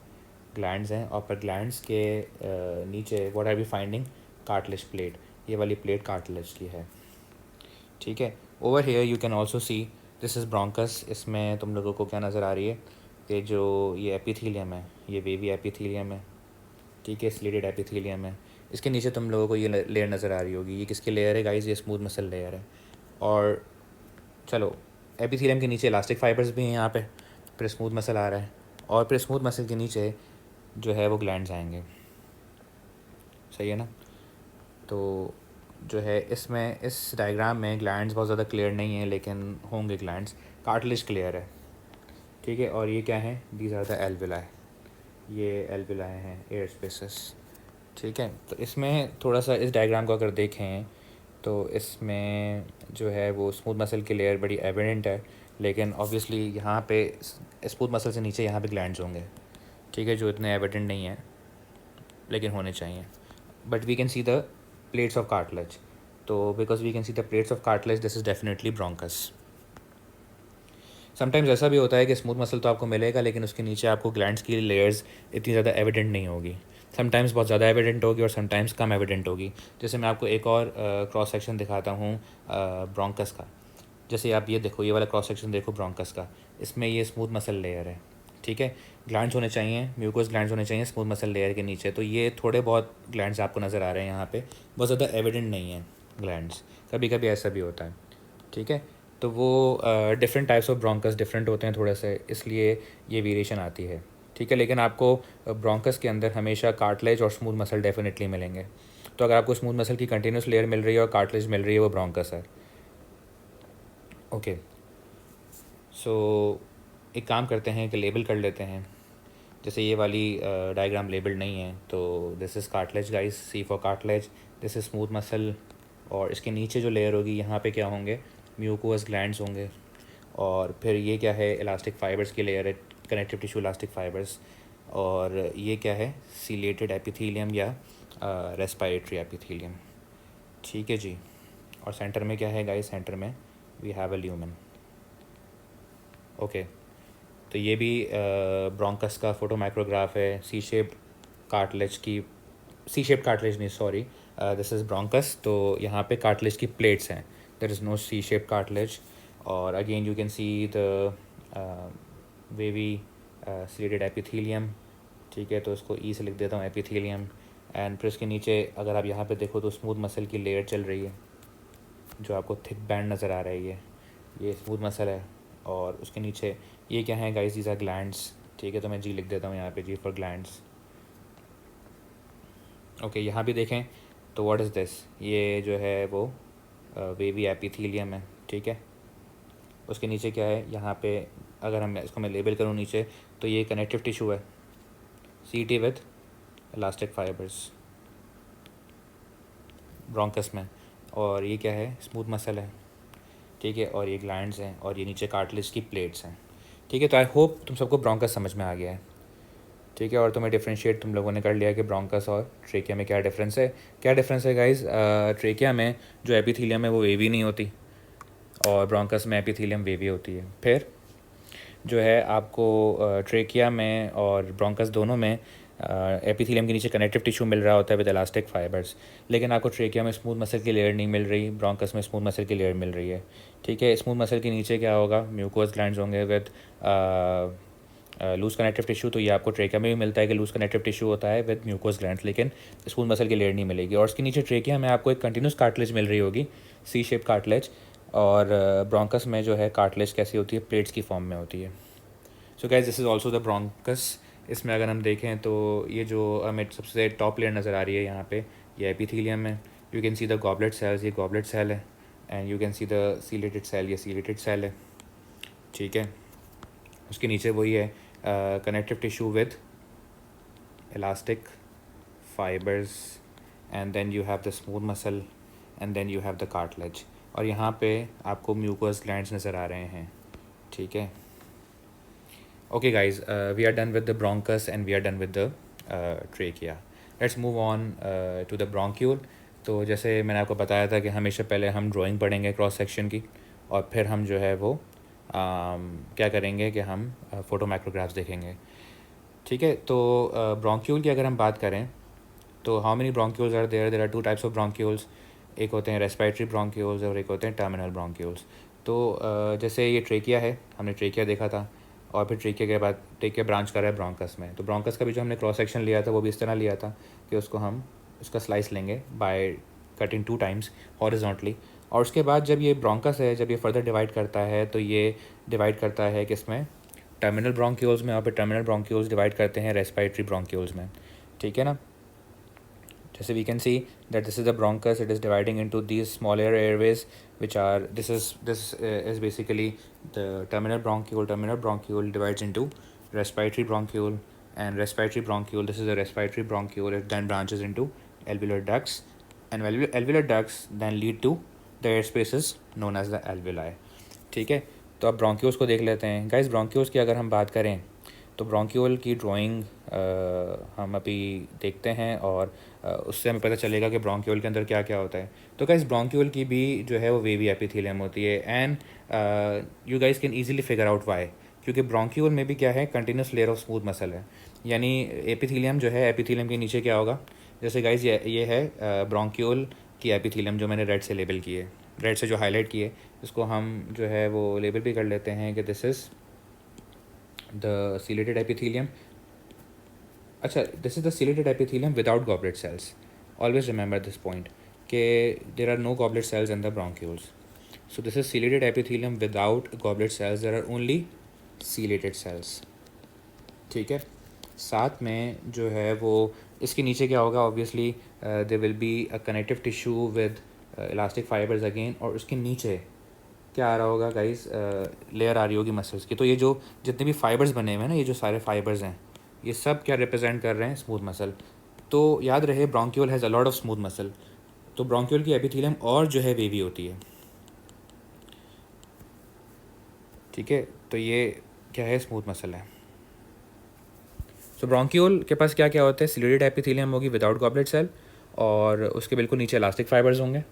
ग्लैंड्स हैं। और पर ग्लैंड्स के नीचे what are we finding, cartilage plate. ये वाली प्लेट कार्टिलेज की है, ठीक है। Over here you can also see this is bronchus. इसमें तुम लोगों को क्या नज़र आ रही है कि जो ये एपिथेलियम है, ये वेवी एपिथेलियम है, ठीक है, स्लिटेड एपिथेलियम है। इसके नीचे तुम लोगों को ये लेयर नज़र आ रही होगी, ये किसकी लेयर है गाइस, ये स्मूथ मसल लेयर है। और चलो, एपिथेलियम के नीचे इलास्टिक फाइबर्स भी हैं यहाँ पे, फिर स्मूथ मसल आ रहा है, और फिर स्मूथ मसल के नीचे जो है वो ग्लैंड्स आएंगे, सही है ना। तो जो है इसमें इस डायग्राम में ग्लैंड्स बहुत ज़्यादा क्लियर नहीं है, लेकिन होंगे ग्लैंड्स। कार्टिलेज क्लियर है, ठीक है। और ये क्या है, दीज आर द एल्विलाई, ये एल्विलाई हैं, एयर स्पेसेस, ठीक है। तो इसमें थोड़ा सा इस डायग्राम को अगर देखें तो इसमें जो है वो स्मूथ मसल की लेयर बड़ी एविडेंट है, लेकिन ऑब्वियसली यहाँ पे स्मूथ मसल से नीचे यहाँ पे ग्लैंड्स होंगे, ठीक है, जो इतने एविडेंट नहीं है लेकिन होने चाहिए. But we can see the plates of cartilage. तो because we can see the plates of cartilage, this is definitely bronchus. Sometimes ऐसा भी होता है कि स्मूथ मसल तो आपको मिलेगा लेकिन उसके नीचे आपको ग्लैंड्स की लेयर्स इतनी ज़्यादा एविडेंट नहीं होगी. समटाइम्स बहुत ज़्यादा एविडेंट होगी और समटाइम्स कम एविडेंट होगी. जैसे मैं आपको एक और क्रॉस सेक्शन दिखाता हूँ ब्रोंकस का. जैसे आप ये देखो, ये वाला क्रॉस सेक्शन देखो ब्रोंकस का. इसमें ये स्मूथ मसल लेयर है, ठीक है. ग्लैंड्स होने चाहिए, म्यूकोस ग्लैंड्स होने चाहिए स्मूथ मसल लेयर के नीचे. तो ये थोड़े बहुत ग्लैंड्स आपको नज़र आ रहे हैं यहाँ पे, बहुत ज़्यादा एविडेंट नहीं है ग्लैंड्स. कभी कभी ऐसा भी होता है, ठीक है. तो वो different types of bronchus different होते हैं थोड़े से, इसलिए ये वेरिएशन आती है, ठीक है. लेकिन आपको ब्रोंकस के अंदर हमेशा कार्टिलेज और स्मूथ मसल डेफिनेटली मिलेंगे. तो अगर आपको स्मूथ मसल की कंटिन्यूस लेयर मिल रही है और कार्टिलेज मिल रही है, वो ब्रोंकस है. ओके, सो एक काम करते हैं कि लेबल कर लेते हैं. जैसे ये वाली डायग्राम लेबल नहीं है, तो this is cartilage guys, see for cartilage. This is smooth muscle. और इसके नीचे जो लेयर होगी यहाँ पे क्या होंगे, म्यूकोस ग्लैंड्स होंगे. और फिर ये क्या है, इलास्टिक फाइबर्स की लेयर है, कनेक्टिव टिश्यू इलास्टिक फाइबर्स. और ये क्या है, सीलेटेड एपिथेलियम या रेस्पिरेटरी एपिथेलियम, ठीक है जी. और सेंटर में क्या है गाइस, सेंटर में we have a lumen. Okay, तो ये भी ब्रोंकस का फोटो माइक्रोग्राफ है. सी शेप कार्टिलेज की, सी शेप कार्टिलेज नहीं, सॉरी, दिस इज़ ब्रोंकस. तो यहाँ पे कार्टिलेज की प्लेट्स हैं, there is no C shape cartilage. और again you can see the wavy ciliated epithelium, ठीक है. तो इसको ई से लिख देता हूँ, एपिथेलियम. एंड फिर इसके नीचे अगर आप यहाँ पे देखो तो स्मूथ मसल की लेयर चल रही है, जो आपको थिक बैंड नज़र आ रही है, ये स्मूथ मसल है. और उसके नीचे ये क्या है गाइस, दीज आर ग्लैंड्स, ठीक है. तो मैं जी लिख देता हूँ यहाँ पे, जी फॉर ग्लैंड्स. ओके, यहाँ भी देखें तो व्हाट इज़ दिस, ये जो है वो वेवी एपिथेलियम है, ठीक है. उसके नीचे क्या है, यहाँ पे अगर हम इसको मैं लेबल करूँ नीचे, तो ये कनेक्टिव टिश्यू है, सी विथ इलास्टिक फाइबर्स ब्रोंकस में. और ये क्या है, स्मूथ मसल है, ठीक है. और ये ग्लैंड्स हैं और ये नीचे कार्टिलेज की प्लेट्स हैं, ठीक है. तो आई होप तुम सबको ब्रोंकस समझ में आ गया है, ठीक है. और तुम्हें डिफ्रेंशिएट तुम लोगों ने कर लिया कि ब्रोंकस और ट्रेकिया में क्या डिफरेंस है. क्या डिफरेंस है गाइस, ट्रेकिया में जो एपिथेलियम है वो वेवी नहीं होती और ब्रोंकस में एपिथेलियम वेवी होती है. फिर जो है आपको ट्रेकिया में और ब्रोंकस दोनों में एपिथेलियम के नीचे कनेक्टिव टिश्यू मिल रहा होता है विद इलास्टिक फाइबर्स. लेकिन आपको ट्रेकिया में स्मूथ मसल की लेयर नहीं मिल रही, ब्रोंकस में स्मूथ मसल की लेयर मिल रही है, ठीक है. स्मूथ मसल के नीचे क्या होगा, म्यूकोस ग्लैंड्स होंगे विद लूज कनेक्टिव टिश्यू. तो ये आपको ट्रेकिया में भी मिलता है कि लूज कनेक्टिव टिश्यू होता है विद म्यूकोस ग्लैंड्स, लेकिन स्मूथ मसल की लेयर नहीं मिलेगी. और उसके नीचे ट्रेकिया में आपको एक कंटिन्यूस कार्टिलेज मिल रही होगी, सी शेप कार्टिलेज. और ब्रोंकस में जो है कार्टिलेज कैसी होती है, प्लेट्स की फॉर्म में होती है. So guys, this is also the bronchus. इसमें अगर हम देखें तो ये जो हमें सबसे टॉप लेयर नज़र आ रही है यहाँ पे, ये एपिथेलियम है. You can see the goblet cells, ये गॉबलेट सेल है. And you can see the ciliated cell, ये सीलेटेड सेल है, ठीक है. उसके नीचे वही है, connective tissue with elastic fibres. And then you have the smooth muscle and then you have the cartilage. और यहाँ पे आपको म्यूकोस ग्लैंड्स नज़र आ रहे हैं, ठीक है. Okay guys, we are done with the bronchus and we are done with the trachea. Let's move on to the bronchiole. तो जैसे मैंने आपको बताया था कि हमेशा पहले हम ड्राइंग पढ़ेंगे क्रॉस सेक्शन की, और फिर हम जो है वो क्या करेंगे कि हम फ़ोटो माइक्रोग्राफ्स देखेंगे, ठीक है. तो ब्रोंक्यूल की अगर हम बात करें तो how many bronchioles are there, there are two types of bronchioles. एक होते हैं रेस्पिरेटरी ब्रोंक्यूल्स और एक होते हैं टर्मिनल ब्रोंक्यूल्स. तो जैसे ये ट्रेकिया है, हमने ट्रेकिया देखा था, और फिर ट्रेकिया के बाद ट्रेकिया ब्रांच कर रहा है ब्रोंकस में. तो ब्रोंकस का भी जो हमने क्रॉस सेक्शन लिया था वो भी इस तरह लिया था कि उसको हम उसका स्लाइस लेंगे बाय कटिंग 2 times हॉरिजॉन्टली. और उसके बाद जब ये ब्रोंकस है, जब ये फर्दर डिवाइड करता है तो ये डिवाइड करता है किसमें, टर्मिनल ब्रोंक्यूल्स में. और फिर टर्मिनल ब्रोंक्यूल्स डिवाइड करते हैं रेस्पिरेटरी ब्रोंक्यूल्स में, ठीक है ना. जैसे we can see that this is the bronchus, it is dividing into these smaller airways which are, this is basically the terminal bronchiole divides into respiratory bronchiole. And respiratory bronchiole, this is the respiratory bronchiole, it then branches into alveolar ducts, and alveolar ducts then lead to the air spaces known as the alveoli, ठीक है. तो अब ब्रोंक्यूल्स को देख लेते हैं गाइस। ब्रोंक्यूल्स की अगर हम बात करें तो ब्रोंक्यूल की ड्राइंग हम अभी देखते हैं और उससे हमें पता चलेगा कि ब्रोंक्यूल के अंदर क्या क्या होता है। तो गाइस ब्रोंक्यूल की भी जो है वो वेवी एपिथेलियम होती है and you guys can easily figure out why, क्योंकि ब्रोंक्यूल में भी क्या है, continuous layer of smooth muscle है। यानी एपिथेलियम जो है, एपिथेलियम के नीचे क्या होगा, जैसे गाइस ये है ब्रोंक्यूल की एपिथेलियम जो मैंने रेड से लेबल की है, रेड से जो हाईलाइट की है, इसको हम जो है वो लेबल भी कर लेते हैं कि this is the ciliated epithelium. अच्छा, this is the ciliated epithelium without goblet cells. Always remember this point कि there are no goblet cells in the bronchioles. So this is ciliated epithelium without goblet cells, there are only ciliated cells. ठीक है, साथ में जो है वो इसके नीचे क्या होगा, obviously there will be a connective tissue with elastic fibres again, और उसके नीचे क्या आ रहा होगा गाइस, लेयर आ रही होगी मसल्स की। तो ये जो जितने भी फाइबर्स बने हुए हैं ना, ये जो सारे फाइबर्स हैं, ये सब क्या रिप्रेजेंट कर रहे हैं, स्मूथ मसल। तो याद रहे bronchiole has a lot of smooth muscle. तो ब्रोंक्यूल की एपिथेलियम और जो है वेवी होती है। ठीक है, तो ये क्या है, स्मूथ मसल है। सो ब्रोंक्यूल के पास क्या क्या होता है, सिलेटेड एपिथेलियम होगी विदाउट गॉबलेट सेल, और उसके बिल्कुल नीचे इलास्टिक फाइबर्स होंगे,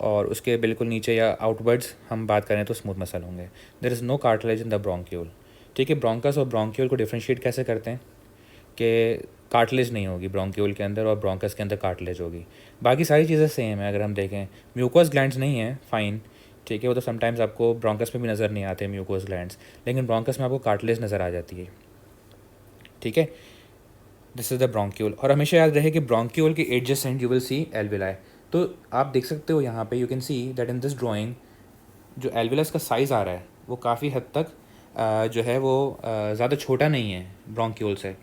और उसके बिल्कुल नीचे या आउटवर्ड्स हम बात करें तो स्मूथ मसल होंगे। There is no cartilage in the bronchiole. ठीक है, ब्रोंकस और ब्रोंक्यूल को डिफ्रेंशिएट कैसे करते हैं कि कार्टिलेज नहीं होगी ब्रोंक्यूल के अंदर और ब्रोंकस के अंदर कार्टिलेज होगी। बाकी सारी चीज़ें सेम है। अगर हम देखें, म्यूकोस ग्लैंड्स नहीं है, फाइन, ठीक है, वो तो समटाइम्स आपको ब्रोंकस में भी नज़र नहीं आते म्यूकोस ग्लैंड्स, लेकिन ब्रोंकस में आपको कार्टिलेज नज़र आ जाती है। ठीक है, दिस इज़ द ब्रोंक्यूल। और हमेशा याद रहे कि ब्रोंक्यूल के adjacent you will see alveoli. तो आप देख सकते हो यहाँ पे, you can see that in this drawing जो एल्विलस का साइज़ आ रहा है वो काफ़ी हद तक जो है वो ज़्यादा छोटा नहीं है ब्रोंक्यूल से।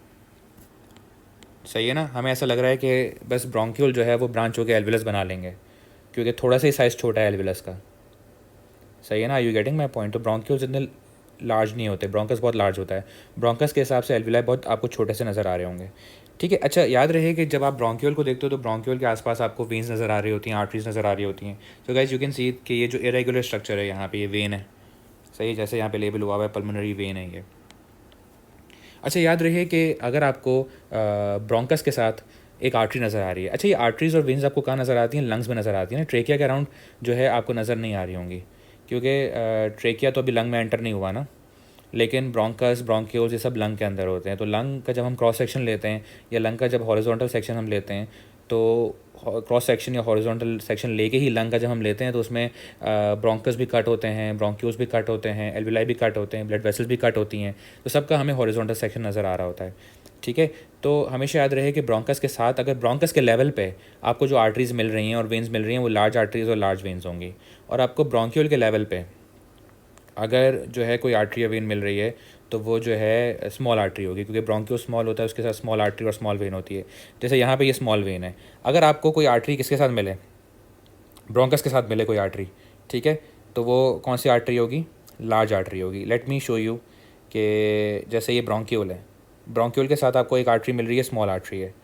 सही है ना, हमें ऐसा लग रहा है कि बस ब्रोंक्यूल जो है वो ब्रांच होकर एल्विलस बना लेंगे, क्योंकि थोड़ा सा ही साइज़ छोटा है एल्विलस का। सही है ना, यू गेटिंग माई पॉइंट। तो ब्रोंक्यूल्स इतने लार्ज नहीं होते, ब्रोंकस बहुत लार्ज होता है। ब्रोंकस के हिसाब से एल्विलाई बहुत आपको छोटे से नज़र आ रहे होंगे। ठीक है, अच्छा याद रहे कि जब आप ब्रोंक्यूल को देखते हो तो ब्रोंक्यूल के आसपास आपको वेन्स नज़र आ रही होती हैं, आर्टरीज नज़र आ रही होती हैं। तो गाइस यू कैन सी कि ये जो इरेगुलर स्ट्रक्चर है यहाँ पे, ये वेन है। सही है, जैसे यहाँ पे लेबल हुआ है पल्मोनरी वेन है ये। अच्छा याद रहे कि अगर आपको ब्रोंकस के साथ एक आर्टरी नज़र आ रही है, अच्छा ये आर्टरीज और वेन्स आपको कहाँ नज़र आती हैं, लंग्स में नज़र आती हैं ना, ट्रेकिया के अराउंड जो है आपको नज़र नहीं आ रही होंगी, क्योंकि ट्रेकिया तो अभी लंग में एंटर नहीं हुआ ना, लेकिन ब्रोंकस ब्रोंक्यूल्स ये सब लंग के अंदर होते हैं। तो लंग का जब हम क्रॉस सेक्शन लेते हैं या लंग का जब हॉरिजॉन्टल सेक्शन हम लेते हैं, तो क्रॉस सेक्शन या हॉरिजॉन्टल सेक्शन लेके ही लंग का जब हम लेते हैं तो उसमें ब्रोंकस भी कट होते हैं, ब्रोंक्यूल्स भी कट होते हैं, एल्विलाई भी कट होते हैं, ब्लड वेसल्स भी कट होती हैं। तो सबका हमें हॉरिजॉन्टल सेक्शन नज़र आ रहा होता है। ठीक है, तो हमेशा याद रहे कि ब्रोंकस के साथ अगर ब्रोंकस के लेवल पे आपको जो आर्टरीज़ मिल रही हैं और वेन्स मिल रही हैं वो लार्ज आर्टरीज़ और लार्ज वेन्स होंगी, और आपको ब्रोंक्यूल के लेवल पे अगर जो है कोई आर्टरी या वेन मिल रही है तो वो जो है स्मॉल आर्टरी होगी, क्योंकि ब्रोंक्यूल स्मॉल होता है, उसके साथ स्मॉल आर्टरी और स्मॉल वेन होती है। जैसे यहाँ पे ये स्मॉल वेन है, अगर आपको कोई आर्टरी किसके साथ मिले, ब्रोंकस के साथ मिले कोई आर्टरी, ठीक है, तो वो कौन सी आर्टरी होगी, लार्ज आर्टरी होगी। लेट मी शो यू कि जैसे ये ब्रोंक्यूल है, ब्रोंक्यूल के साथ आपको एक आर्टरी मिल रही है, स्मॉल आर्टरी है,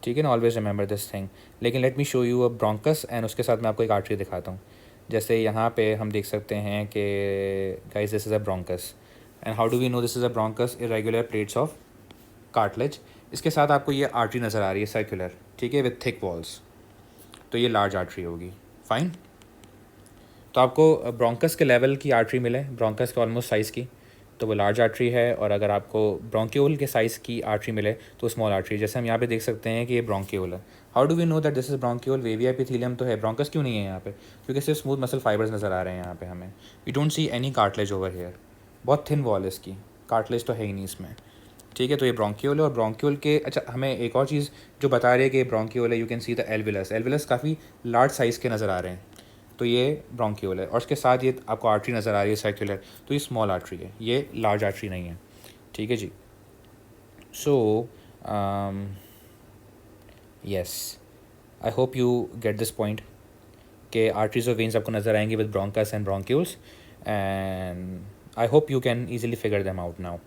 ठीक है ना, ऑलवेज रिमेंबर दिस थिंग। लेकिन let me show you a bronchus and उसके साथ मैं आपको एक आर्टरी दिखाता हूँ। जैसे यहाँ पे हम देख सकते हैं कि guys this is a bronchus, and how do we know this is a bronchus, irregular plates of cartilage. इसके साथ आपको ये आर्टरी नज़र आ रही है सर्कुलर, ठीक है, विथ थिक वॉल्स, तो ये लार्ज आर्टरी होगी। फाइन, तो आपको ब्रोंकस के लेवल की आर्टरी मिले, ब्रोंकस के ऑलमोस्ट साइज़ की, तो वो लार्ज आर्टरी है, और अगर आपको ब्रोंक्यूल के साइज़ की आर्टरी मिले तो स्मॉल आर्टरी। जैसे हम यहाँ पे देख सकते हैं कि ये ब्रोंक्यूल है। How do we know that this is bronchiole, wavy epithelium तो है, ब्रोंकस क्यों नहीं है यहाँ पे, क्योंकि सिर्फ स्मूथ मसल फाइबर्स नज़र आ रहे हैं यहाँ पे हमें। We don't see any cartilage over here, बहुत थिन वॉल है इसकी, कार्टिलेज तो है ही नहीं इसमें। ठीक है, तो ये ब्रोंक्यूल है, और ब्रोंक्यूल के अच्छा हमें एक और चीज़ जो बता रही है कि ब्रोंक्यूल है, यू कैन सी द एल्विलस, एल्विलस काफ़ी लार्ज साइज़ के नज़र आ रहे हैं, तो ये ब्रोंक्यूल है, और उसके साथ ये आपको आर्टरी नज़र आ रही है सर्कुलर, तो ये स्मॉल आर्टरी है, ये लार्ज आर्टरी नहीं है। ठीक है जी, so yes, I hope you get this point कि आर्टरीज और वेन्स आपको नज़र आएंगे with bronchus and bronchioles, and I hope you can easily figure them out now.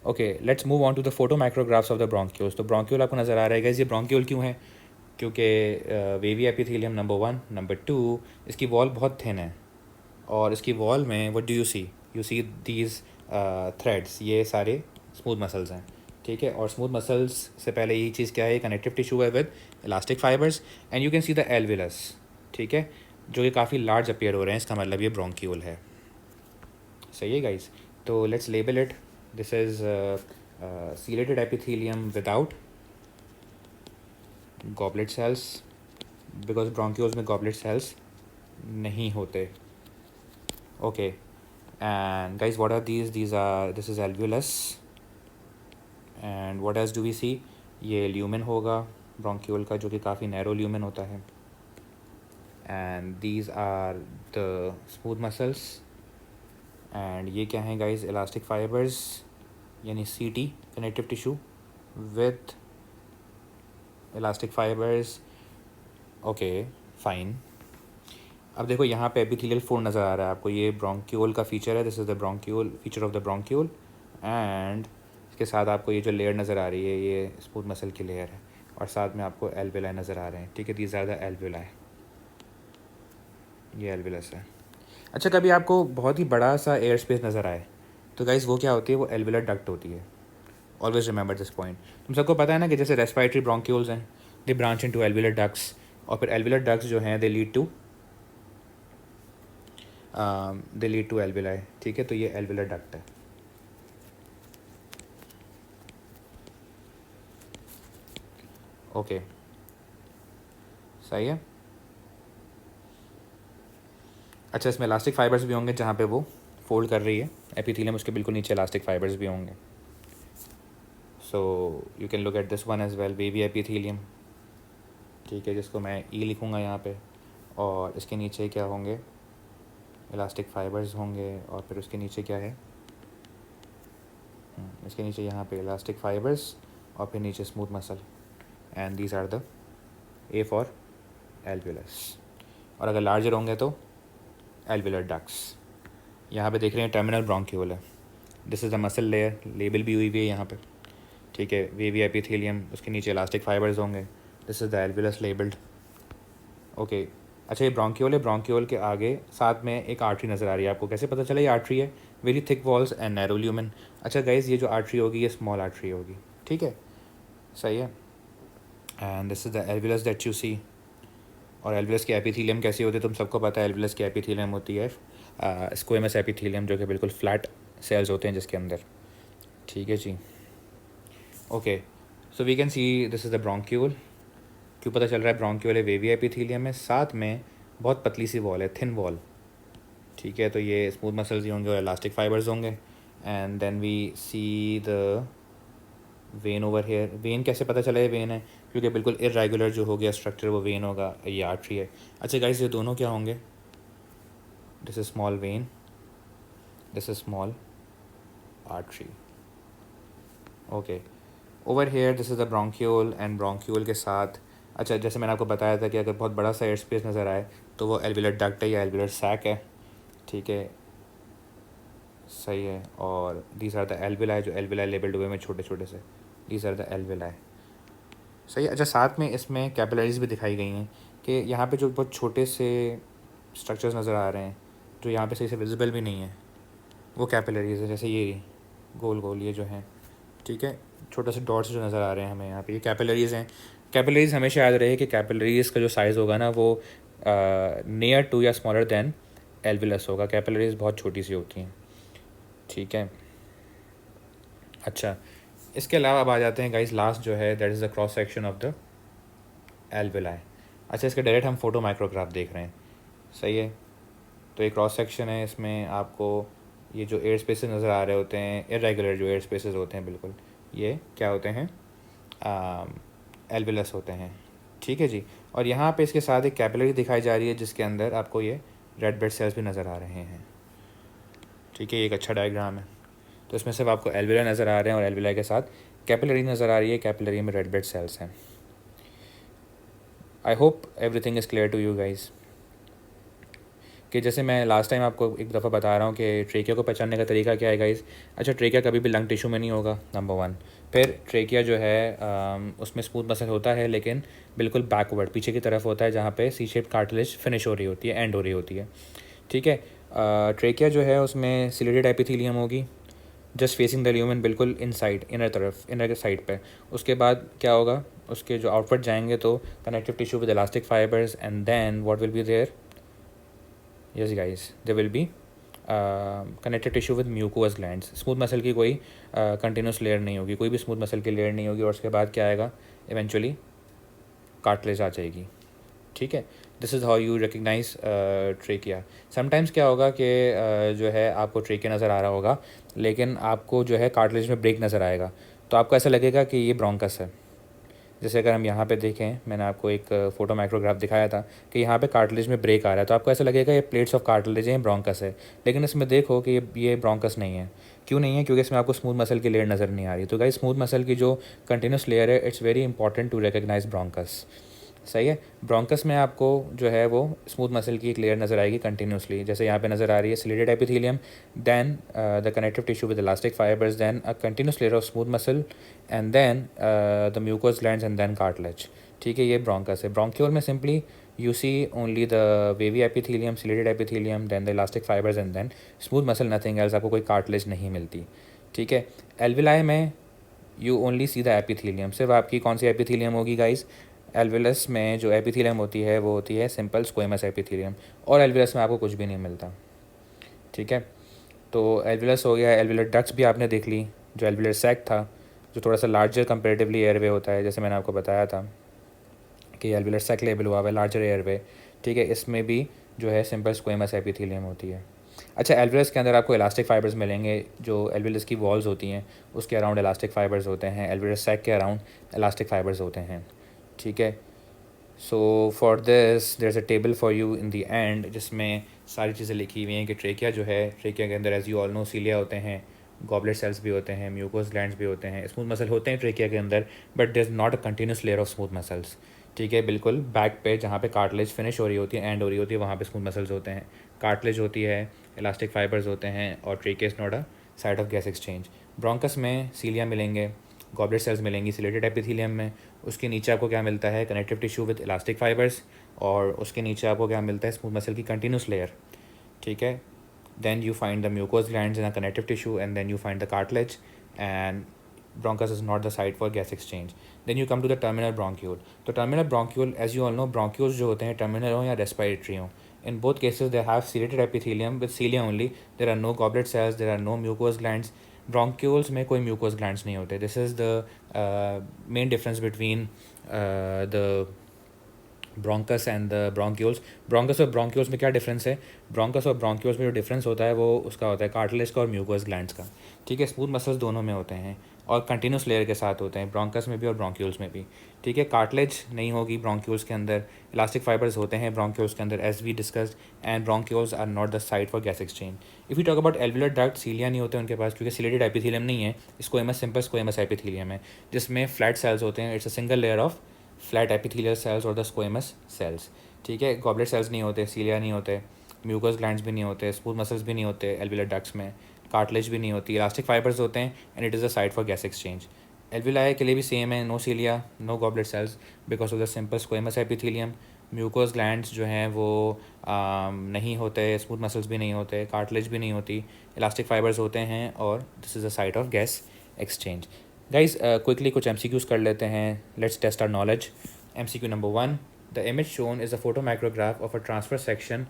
Okay, let's move on to the photo micrographs of the bronchioles. तो ब्रोंक्यूल आपको नज़र आ रहा है गाइस, ये ब्रोंक्यूल क्यों है, क्योंकि वेवी एपिथेलियम नंबर 1, नंबर 2, इसकी वॉल बहुत थिन है, और इसकी वॉल में what do you see, you see these threads, ये सारे स्मूथ मसल्स हैं, ठीक है। और स्मूथ मसल्स से पहले यही चीज़ क्या है, कनेक्टिव टिश्यू है with elastic fibres, and you can see the alveolus, ठीक है, जो कि काफ़ी लार्ज अपीयर हो रहे हैं, इसका मतलब ये ब्रोंक्यूल है। सही है गाइस, तो let's label it. This is ciliated epithelium without goblet cells, because bronchioles में गॉबलेट सेल्स नहीं होते। Okay, and guys what are these are, this is alveolus, and what else do we see, ये ल्यूमेन होगा ब्रोंक्यूल का, जो कि काफ़ी नैरो ल्यूमेन होता है, and these are the smooth muscles, and ये क्या हैं गाइस, इलास्टिक फाइबर्स यानी CT, connective tissue with elastic fibres. Okay fine. अब देखो यहाँ पे एपिथेलियल फोल्ड नज़र आ रहा है आपको, ये ब्रोंक्यूल का फीचर है, this is the bronchiole, feature of the bronchiole, and इसके साथ आपको ये जो लेयर नज़र आ रही है ये स्मूथ मसल की लेयर है, और साथ में आपको एल्विलाई नज़र आ रहे हैं, ठीक है, दीज आर द एल्विलाई, ये एल्विलस है। अच्छा, कभी आपको बहुत ही बड़ा सा एयर स्पेस नज़र आए तो गाइस वो क्या होती है, वो एल्विलर डक्ट होती है। Always remember this point. तुम सबको पता है ना कि जैसे रेस्पिरेटरी ब्रोंक्यूल्स हैं, दे ब्रांच इनटू एल्विलर डक्ट्स, और फिर एल्विलर डक्ट्स जो हैं दे लीड टू एल्विलाई, ठीक है, तो ये एल्विलर डक्ट है। ओके सही है। अच्छा, इसमें इलास्टिक फाइबर्स भी होंगे, जहाँ पे वो फोल्ड कर रही है एपिथेलियम, उसके बिल्कुल नीचे इलास्टिक फाइबर्स भी होंगे। So you can look at this one as well, wavy epithelium, ठीक है, जिसको मैं ई लिखूँगा यहाँ पे, और इसके नीचे क्या होंगे, इलास्टिक फाइबर्स होंगे, और फिर उसके नीचे क्या है, इसके नीचे यहाँ पे इलास्टिक फाइबर्स, और फिर नीचे smooth muscle, and these are the A for alveolus. और अगर लार्जर होंगे तो एल्विलर डक्ट्स। यहाँ पे देख रहे हैं टर्मिनल ब्रोंक्यूल है, this is the muscle layer, label भी हुई है यहाँ पे, ठीक है, वेवी एपिथेलियम, उसके नीचे इलास्टिक फाइबर्स होंगे, this is the alveolus labelled. Okay, अच्छा ये ब्रोंक्यूल है, ब्रोंक्यूल के आगे साथ में एक आर्टरी नज़र आ रही है आपको, कैसे पता चला ये आर्टरी है, very thick walls and narrow lumen. अच्छा गाइज, ये जो आर्टरी होगी ये स्मॉल आर्टरी होगी, ठीक है, सही है, and this is the alveolus that you see. और एल्विलस की एपिथेलियम कैसी होती है, तुम सबको पता है, एल्विलस की एपिथेलियम होती है स्क्वेमस एपिथेलियम, जो कि बिल्कुल फ्लैट सेल्स होते हैं जिसके अंदर, ठीक है जी। Okay, so we can see this is the bronchiole. क्यों पता चल रहा है ब्रोंक्यूल है, वेवी एपिथेलियम है, साथ में बहुत पतली सी वॉल है, थिन वॉल, ठीक है, तो ये स्मूथ मसल्स ही होंगे और इलास्टिक फाइबर्स होंगे, and then we see the vein over here. Vein कैसे पता चला ये वेन है, क्योंकि बिल्कुल इरेगुलर जो हो गया स्ट्रक्चर वो वेन होगा, ये आर्टरी है। अच्छा गाइस, ये दोनों क्या होंगे, this is small when, this is small artery. Okay, over here this is the bronchiole, and bronchiole के साथ, अच्छा जैसे मैंने आपको बताया था कि अगर बहुत बड़ा सा एयर स्पेस नज़र आए तो वो एल्विलर डक्ट है या एल्विलर सैक है, ठीक है, सही है। और दीज आर द एल्विलाई, जो एल्विलाई लेबल्ड हुए में छोटे छोटे से, दीज आर द एल्विलाई, सही है। अच्छा, साथ में इसमें कैपिलरीज भी दिखाई गई हैं कि यहाँ पे जो बहुत छोटे से स्ट्रक्चर्स नज़र आ रहे हैं, जो यहाँ पे सही से विजिबल भी नहीं है, वो कैपिलरीज है, जैसे ये गोल गोल ये जो हैं, ठीक है, छोटे से डॉट्स जो नज़र आ रहे हैं हमें यहाँ पे, ये कैपिलरीज़ हैं। कैपिलरीज़ हमेशा याद रहे कि कैपिलरीज़ का जो साइज़ होगा ना वो नियर टू या स्मॉलर दैन एल्विलस होगा, कैपिलरीज़ बहुत छोटी सी होती हैं, ठीक है। अच्छा, इसके अलावा अब आ जाते हैं गाइस, लास्ट जो है that is the cross section of the alveoli. अच्छा, इसके डायरेक्ट हम फोटो माइक्रोग्राफ देख रहे हैं, सही है, तो ये क्रॉस सेक्शन है, इसमें आपको ये जो एयर स्पेसेस नज़र आ रहे होते हैं, इरेगुलर जो एयर स्पेसेस होते हैं, बिल्कुल ये क्या होते हैं, एल्विलस होते हैं, ठीक है जी। और यहाँ पे इसके साथ एक कैपिलरी दिखाई जा रही है जिसके अंदर आपको ये रेड ब्लड सेल्स भी नज़र आ रहे हैं, ठीक है, ये एक अच्छा डायग्राम है। तो इसमें सिर्फ आपको एल्विला नज़र आ रहे हैं और एल्विला के साथ कैपिलरी नज़र आ रही है, कैपिलरी में रेड ब्लड सेल्स हैं। I hope everything is clear to you guys, कि जैसे मैं लास्ट टाइम आपको एक दफ़ा बता रहा हूँ कि ट्रेकिया को पहचानने का तरीका क्या है गाइस। अच्छा, ट्रेकिया कभी भी लंग टिश्यू में नहीं होगा, नंबर वन। फिर ट्रेकिया जो है उसमें स्मूथ मसल होता है, लेकिन बिल्कुल बैकवर्ड पीछे की तरफ होता है, जहाँ पे सी शेप कार्टिलेज फिनिश हो रही होती है, एंड हो रही होती है, ठीक है। ट्रेकिया जो है उसमें सिलेटेड एपिथेलियम होगी जस्ट फेसिंग द ल्यूमन, बिल्कुल इनसाइड, इनर तरफ, इनर साइड पे। उसके बाद क्या होगा, उसके जो आउटवर्ड जाएंगे तो connective tissue with elastic fibres, and then what will be there, yes guys, there will be connective tissue with mucous glands. Smooth muscle की कोई कंटिन्यूस लेयर नहीं होगी, कोई भी स्मूथ मसल की लेयर नहीं होगी, और उसके बाद क्या आएगा, इवेंचुअली कार्टिलेज आ जाएगी। ठीक है, this is how you recognise trachea. Sometimes क्या होगा कि जो है आपको ट्रेकिया नज़र आ रहा होगा, लेकिन आपको जो है कार्टिलेज में ब्रेक नज़र आएगा, तो आपको ऐसा लगेगा कि ये ब्रोंकस है। जैसे अगर हम यहाँ पे देखें, मैंने आपको एक फ़ोटो माइक्रोग्राफ दिखाया था कि यहाँ पे कार्टिलेज में ब्रेक आ रहा है, तो आपको ऐसा लगेगा ये प्लेट्स ऑफ कार्टिलेज हैं, ब्रोंकस है। लेकिन इसमें देखो कि ये ब्रोंकस नहीं है। क्यों नहीं है? क्योंकि इसमें आपको स्मूथ मसल की लेयर नज़र नहीं आ रही। तो गाइस, स्मूथ मसल की जो कंटिन्यूस लेयर है, it's very important to recognise bronchus. सही है। ब्रोंकस में आपको जो है वो स्मूथ मसल की एक लेयर नज़र आएगी कंटिन्यूसली, जैसे यहाँ पे नज़र आ रही है ciliated epithelium, then the connective tissue with elastic fibres, then a continuous layer of smooth muscle, and then the mucous glands, and then cartilage. ठीक है, ये ब्रोंकस है। ब्रोंक्यूल में simply you see only the wavy epithelium, ciliated epithelium, then the elastic fibres, and then smooth muscle, nothing else. आपको कोई कार्टिलेज नहीं मिलती। ठीक है। एल्विलाई में you only see the epithelium. सिर्फ आपकी कौन सी एपिथेलियम होगी गाइस? एल्विलस में जो एपिथेलियम होती है वो होती है सिंपल स्क्वेमस एपिथेलियम, और एल्विलस में आपको कुछ भी नहीं मिलता। ठीक है, तो एल्विलस हो गया। एल्विलर डक्ट्स भी आपने देख ली। जो एल्विलर सैक था, जो थोड़ा सा लार्जर कंपेरेटिवली एयरवे होता है, जैसे मैंने आपको बताया था कि एल्विलर सैक लेबल हुआ हुआ है, लार्जर एयरवे। ठीक है, इसमें भी जो है सिंपल स्क्वेमस एपिथेलियम होती है। अच्छा, एल्विलस के अंदर आपको इलास्टिक फाइबर्स मिलेंगे। जो एल्विलस की वॉल्स होती हैं उसके अराउंड इलास्टिक फाइबर्स होते हैं, एल्विलर सैक के अराउंड इलास्टिक फाइबर्स होते हैं। ठीक है, so for this there is a table for you in the end, जिसमें सारी चीज़ें लिखी हुई हैं कि ट्रेकिया जो है, ट्रेकिया के अंदर एज यू ऑल नो सीलिया होते हैं, गॉबलेट सेल्स भी होते हैं, म्यूकोस ग्लैंड्स भी होते हैं, स्मूथ मसल होते हैं ट्रेकिया के अंदर, but there is not a continuous layer of smooth muscles. ठीक है, बिल्कुल बैक पे जहाँ पे कार्टिलेज फिनिश हो रही होती है, एंड हो रही होती है, वहाँ पे स्मूथ मसल्स होते हैं, कार्टिलेज होती है, इलास्टिक फाइबर्स होते हैं, और trachea is not a site of gas exchange. Bronchus में सीलिया मिलेंगे, गॉबलेट सेल्स मिलेंगी सिलेटेड एपिथेलियम में। उसके नीचे आपको क्या मिलता है? Connective tissue with elastic fibres, और उसके नीचे आपको क्या मिलता है? स्मूथ मसल की कंटिन्यूस लेयर। ठीक है, then you find the mucous glands in a connective tissue, and then you find the cartilage, and bronchus is not the site for gas exchange. Then you come to the terminal bronchiole. तो terminal bronchiole, as you all know, bronchioles जो होते हैं terminal हो या respiratory हो, in both cases they have ciliated epithelium with cilia only. There are no goblet cells, there are no mucous glands. Bronchioles में कोई mucous glands नहीं होते. This is the main difference between the bronchus and the bronchioles. Bronchus और ब्रोंक्यूल्स में क्या डिफरेंस है? ब्रोंकस और ब्रोंक्यूल्स में जो डिफरेंस होता है वो उसका होता है कार्टिलेज का और म्यूकोस ग्लैंड्स का। ठीक है, स्मूथ मसल्स दोनों में होते हैं और कंटिन्यूस लेयर के साथ होते हैं, ब्रोंकस में भी और ब्रोंक्यूल्स में भी। ठीक है, कार्टिलेज नहीं होगी ब्रोंक्यूल्स के अंदर, इलास्टिक फाइबर्स होते हैं ब्रोंक्यूल्स के अंदर as we discussed, and bronchioles are not the site for gas exchange. If you talk about alveolar duct, cilia नहीं होते उनके पास, क्योंकि सिलेटेड एपिथेलियम नहीं है, स्क्वेमस, सिंपल स्क्वेमस एपिथेलियम है जिसमें फ्लैट सेल्स होते हैं। It's a single layer of flat epithelial cells और द स्क्वेमस सेल्स। ठीक है, गॉबलेट सेल्स नहीं होते, सीलिया नहीं होते, म्यूकोस ग्लैंड्स भी नहीं होते, स्मूथ मसल्स भी नहीं होते एल्विलर डक्ट्स में, कार्टिलेज भी नहीं होती, इलास्टिक फाइबर्स होते हैं, and it is a site for gas exchange. Alveoli के लिए भी सेम है, no cilia, no goblet cells because of the simple squamous epithelium. Mucous glands जो हैं वो नहीं होते, स्मूथ मसल्स भी नहीं होते, कार्टिलेज भी नहीं होती, इलास्टिक फाइबर्स होते हैं, और this is a site of gas exchange. Guys quickly कुछ MCQs कर लेते हैं, let's test our knowledge. MCQ number 1, the image shown is a photomicrograph of a transfer section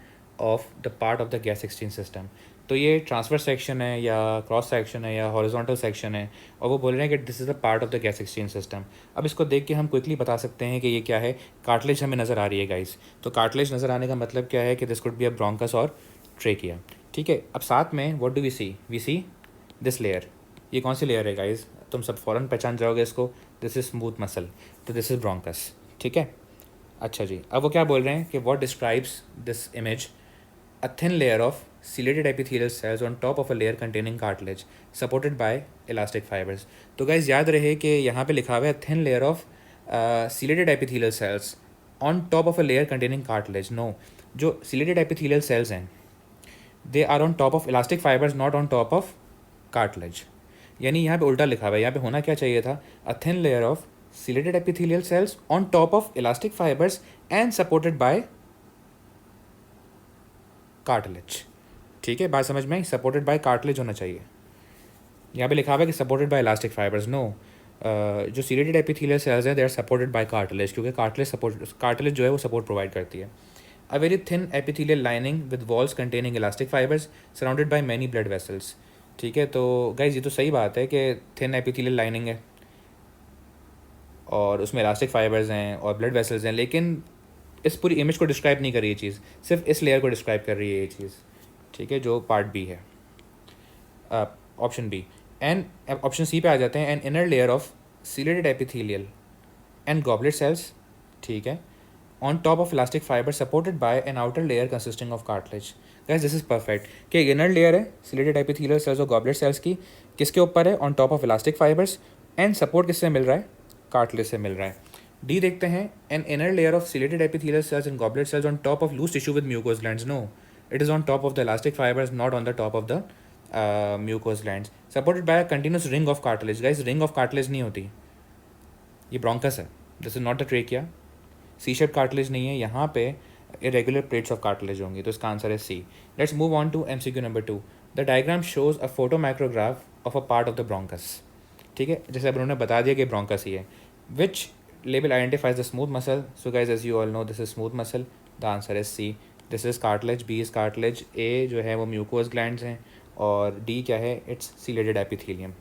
of the part of the gas exchange system. तो ये ट्रांसफर सेक्शन है या क्रॉस सेक्शन है या हॉरिजॉन्टल सेक्शन है, और वो बोल रहे हैं कि this is a part of the gas exchange system. अब इसको देख के हम क्विकली बता सकते हैं कि ये क्या है। कार्टिलेज हमें नज़र आ रही है गाइस, तो कार्टिलेज नज़र आने का मतलब क्या है कि this could be a bronchus और ट्रेकिया। ठीक है, अब साथ में what do we see this layer. ये कौन सी लेयर है गाइस? तुम सब फ़ौरन पहचान जाओगे इसको, दिस इज स्मूथ मसल, तो दिस इज़ ब्रोंकस। ठीक है, अच्छा जी, अब वो क्या बोल रहे हैं कि what describes this image, a thin layer of ciliated epithelial cells on top of a layer containing cartilage supported by elastic fibres. तो गाइज याद रहे कि यहाँ पे लिखा हुआ है thin layer of ciliated epithelial cells on top of a layer containing cartilage. No, जो सिलेटेड एपिथेलियल सेल्स हैं they are on top of elastic fibres, not on top of cartilage. यानी यहाँ पे उल्टा लिखा हुआ है, यहाँ पे होना क्या चाहिए था, अ thin layer of ciliated epithelial cells on top of elastic fibres and supported by cartilage. ठीक है, बात समझ में आई? सपोर्टेड बाय कार्टिलेज होना चाहिए। यहाँ पे लिखा हुआ है कि supported by elastic fibres, no, जो सीलेटेड एपिथेलियल सेल्स हैं they are supported by cartilage, क्योंकि कार्टिलेज जो है वो सपोर्ट प्रोवाइड करती है। A very thin epithelial lining with walls containing elastic fibres surrounded by many blood vessels. ठीक है, तो गाइज ये तो सही बात है कि थिन एपिथेलियल लाइनिंग है और उसमें इलास्टिक फाइबर्स हैं और ब्लड वेसल्स हैं, लेकिन इस पूरी इमेज को डिस्क्राइब नहीं कर रही ये चीज़, सिर्फ इस लेयर को डिस्क्राइब कर रही है ये चीज़। ठीक है, जो पार्ट बी है, option B. And option C पे आ जाते हैं, an inner layer of ciliated epithelial and goblet cells, ठीक है, on top of elastic fibre supported by an outer layer consisting of cartilage. Guys this is perfect कि एक इनर लेयर है सीलेटेड एपिथेलियल सेल्स और गॉबलेट सेल्स की, किसके ऊपर है? On top of elastic fibres, and support किससे मिल रहा है? कार्टिलेज से मिल रहा है। डी देखते हैं, an inner layer of ciliated epithelial cells and goblet cells on top of loose tissue with mucous glands, no, it is on top of the elastic fibers, not on the top of the mucous glands, supported by a continuous ring of cartilage. Guys, ring of cartilage नहीं होती, ये ब्रोंकस है, this is not the trachea, C shape cartilage नहीं है, यहाँ पे इरेगुलर प्लेट्स ऑफ कार्टिलेज होंगी, तो इसका आंसर है C. Let's move on to MCQ number 2। The diagram shows a photo micrograph of a part of the bronchus. ठीक है, जैसे अब उन्होंने बता दिया कि ब्रोंकस ही है। Which label identifies the smooth muscle? So guys as you all know this is smooth muscle, the answer is C, this is cartilage, B is cartilage, A जो है वो म्यूकोस ग्लैंड्स हैं, और डी क्या है? It's ciliated epithelium.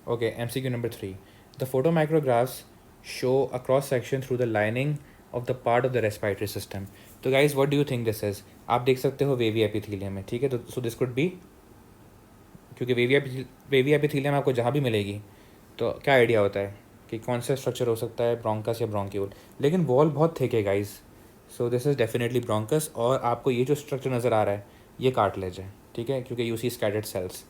Okay, MCQ number 3. The photomicrographs show a cross section through the lining of the part of the respiratory system. तो guys, what do you think this is? आप देख सकते हो वेवी एपिथेलियम में, ठीक है, तो सो दिस कुड बी, क्योंकि वेवी एपिथेलियम आपको जहाँ भी मिलेगी तो क्या आइडिया होता है कि कौन सा स्ट्रक्चर हो सकता है? ब्रोंकस या ब्रोंक्यूल, लेकिन वॉल बहुत थिक है guys, so this is definitely bronchus. और आपको ये जो स्ट्रक्चर नज़र आ रहा है ये कार्टिलेज है, ठीक है, क्योंकि यू सी स्कैटर्ड सेल्स,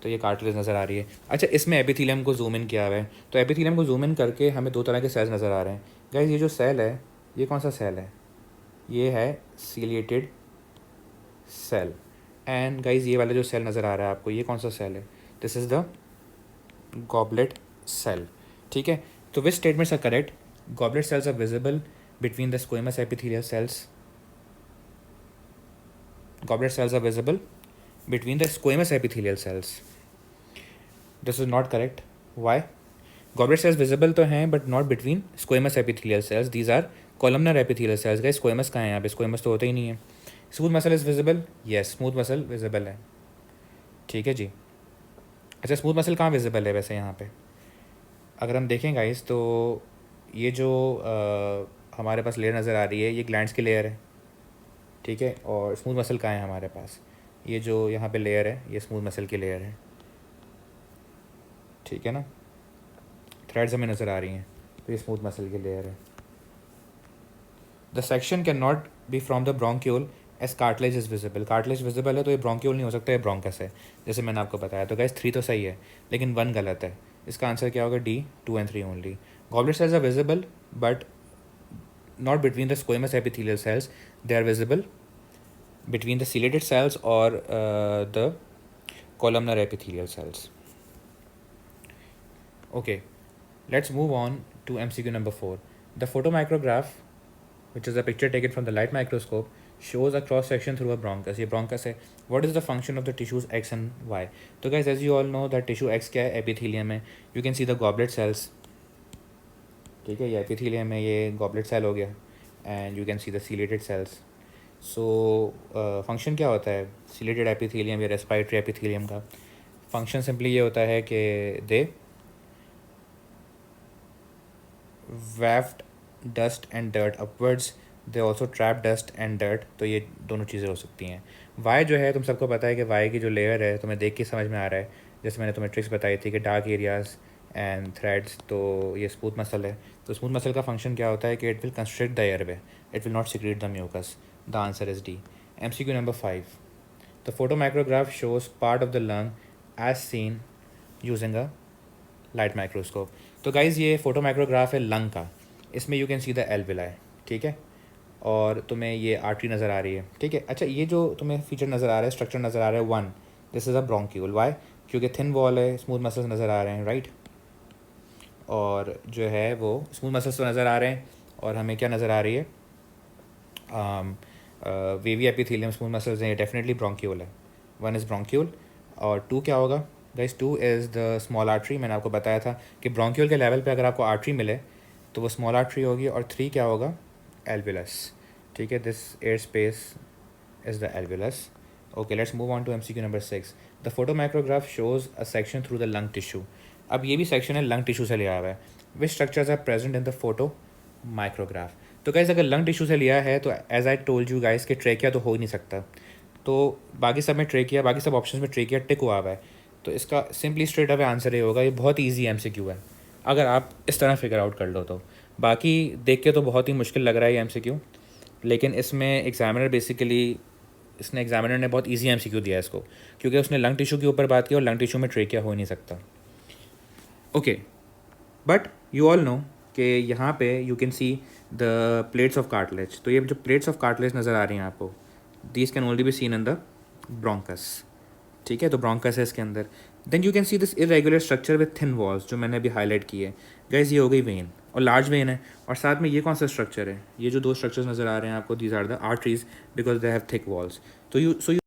तो ये कार्टिलेज नज़र आ रही है। अच्छा, इसमें एपिथेलियम को जूम इन किया हुआ है, तो एपिथेलियम को जूम इन करके हमें दो तरह के सेल्स नज़र आ रहे हैं। गाइज ये जो सेल है ये कौन सा सेल है? ये है सीलिएटेड सेल। एंड गाइज ये वाला जो सेल नज़र आ रहा है आपको, ये कौन सा सेल है? This is the goblet cell. ठीक है, तो which statements are correct? Goblet cells are visible between the squamous epithelial cells. Goblet cells are visible between the squamous epithelial cells. This is not correct. Why? Goblet cells visible तो हैं but not between squamous epithelial cells. These are columnar epithelial cells. Guys, squamous कहाँ है यहाँ पे? squamous तो होता ही नहीं है। Smooth muscle is visible? Yes, smooth muscle visible है। ठीक है जी। अच्छा, smooth muscle कहाँ visible है वैसे यहाँ पे? अगर हम देखें गाइस तो ये जो हमारे पास लेयर नज़र आ रही है ये ग्लैंड्स की लेयर है, ठीक है, और स्मूथ मसल कहाँ है हमारे पास? ये जो यहाँ पे लेयर है ये स्मूथ मसल की लेयर है, ठीक है ना, थ्रेड्स हमें नज़र आ रही हैं, तो ये स्मूथ मसल की लेयर है। The section can not be from the bronchiole as cartilage is visible. Cartilage visible है तो ये ब्रोंक्यूल नहीं हो सकता, ये ब्रोंकस है, जैसे मैंने आपको बताया। तो गाइस 3 तो सही है लेकिन 1 गलत है, इसका आंसर क्या होगा? D, 2 and 3 only. Goblet cells are visible but not between the squamous epithelial cells, they are visible between the ciliated cells or the columnar epithelial cells. Okay, let's move on to MCQ number 4. The photomicrograph, which is a picture taken from the light microscope, shows a cross section through a bronchus. ये bronchus है. What is the function of the tissues X and Y? तो guys, as you all know that tissue X क्या है? epithelium है. You can see the goblet cells. ठीक है, ये epithelium है, ये goblet cell हो गया, and you can see the ciliated cells. So function क्या होता है सीलेटेड एपिथेलियम या रेस्पिरेटरी एपिथेलियम का? फंक्शन सिंपली ये होता है कि they waft dust and dirt upwards, they also trap dust and dirt, तो ये दोनों चीज़ें हो सकती हैं। वाई जो है तुम सबको पता है कि वाई की जो लेयर है तुम्हें देख के समझ में आ रहा है, जैसे मैंने तुम्हें ट्रिक्स बताई थी कि डार्क एरियाज एंड थ्रेड्स, तो ये स्मूथ मसल है। तो स्मूथ मसल का फंक्शन क्या होता है कि it will constrict the airway, it will not secrete the mucus. The answer is D. MCQ number 5. The photomicrograph shows part of the lung as seen using a light microscope. तो guys ये photomicrograph है लंग का, इसमें you can see the alveoli, ठीक है, और तुम्हें ये आर्टरी नज़र आ रही है, ठीक है। अच्छा, ये जो तुम्हें फीचर नज़र आ रहा है, स्ट्रक्चर नज़र आ रहा है 1, this is a bronchiole. Why? क्योंकि थिन वॉल है, स्मूथ मसल्स नज़र आ रहे हैं, राइट, और जो है वो स्मूथ मसल्स तो नज़र आ रहे हैं और हमें क्या नज़र आ रही है? वेवी एपिथेलियम स्मूथ मसल्स हैं, ये डेफिनेटली ब्रोंक्यूल है. One is bronchiole. और टू क्या होगा guys? Two is the small artery. मैंने आपको बताया था कि ब्रोंक्यूल के लेवल पे अगर आपको आर्टरी मिले तो वो स्मॉल आर्टरी होगी. और थ्री क्या होगा? एल्वुलस. ठीक है, this air space is the alveolus. Okay, let's move on to MCQ number 6. The photomicrograph shows a section through the lung tissue. अब ये भी सेक्शन है लंग टिश्यू से लिया हुआ है. Which structures are present in the photo micrograph. तो गाइस अगर लंग टिश्यू से लिया है तो as I told you guys कि ट्रेकिया तो हो ही नहीं सकता. तो बाकी सब में ट्रेकिया, बाकी सब ऑप्शन में ट्रेकिया टिक हुआ हुआ है. तो इसका सिंपली स्ट्रेट अवे आंसर ये होगा. ये बहुत ईजी MCQ है अगर आप इस तरह फिगर आउट कर लो तो. बाकी देख के तो बहुत ही मुश्किल लग रहा है ये MCQ, लेकिन इसमें एग्जामिनर ने बहुत इजी MCQ दिया है इसको, क्योंकि उसने लंग टिश्यू के ऊपर बात की और लंग टिश्यू में ट्रेकिया हो ही नहीं सकता. Okay, but you all know कि यहाँ पे you can see the plates of cartilage. तो ये जो प्लेट्स ऑफ कार्टिलेज नज़र आ रही हैं आपको, these can only be seen in the bronchus. ठीक है, तो ब्रोंकस है इसके अंदर. Then you can see this irregular structure with thin walls, जो मैंने अभी हाईलाइट की है. गाइस ये हो गई वेन और लार्ज वेन है. और साथ में ये कौन सा स्ट्रक्चर है? ये जो दो स्ट्रक्चर्स नज़र आ रहे हैं आपको, these are the arteries because they have thick walls. तो यू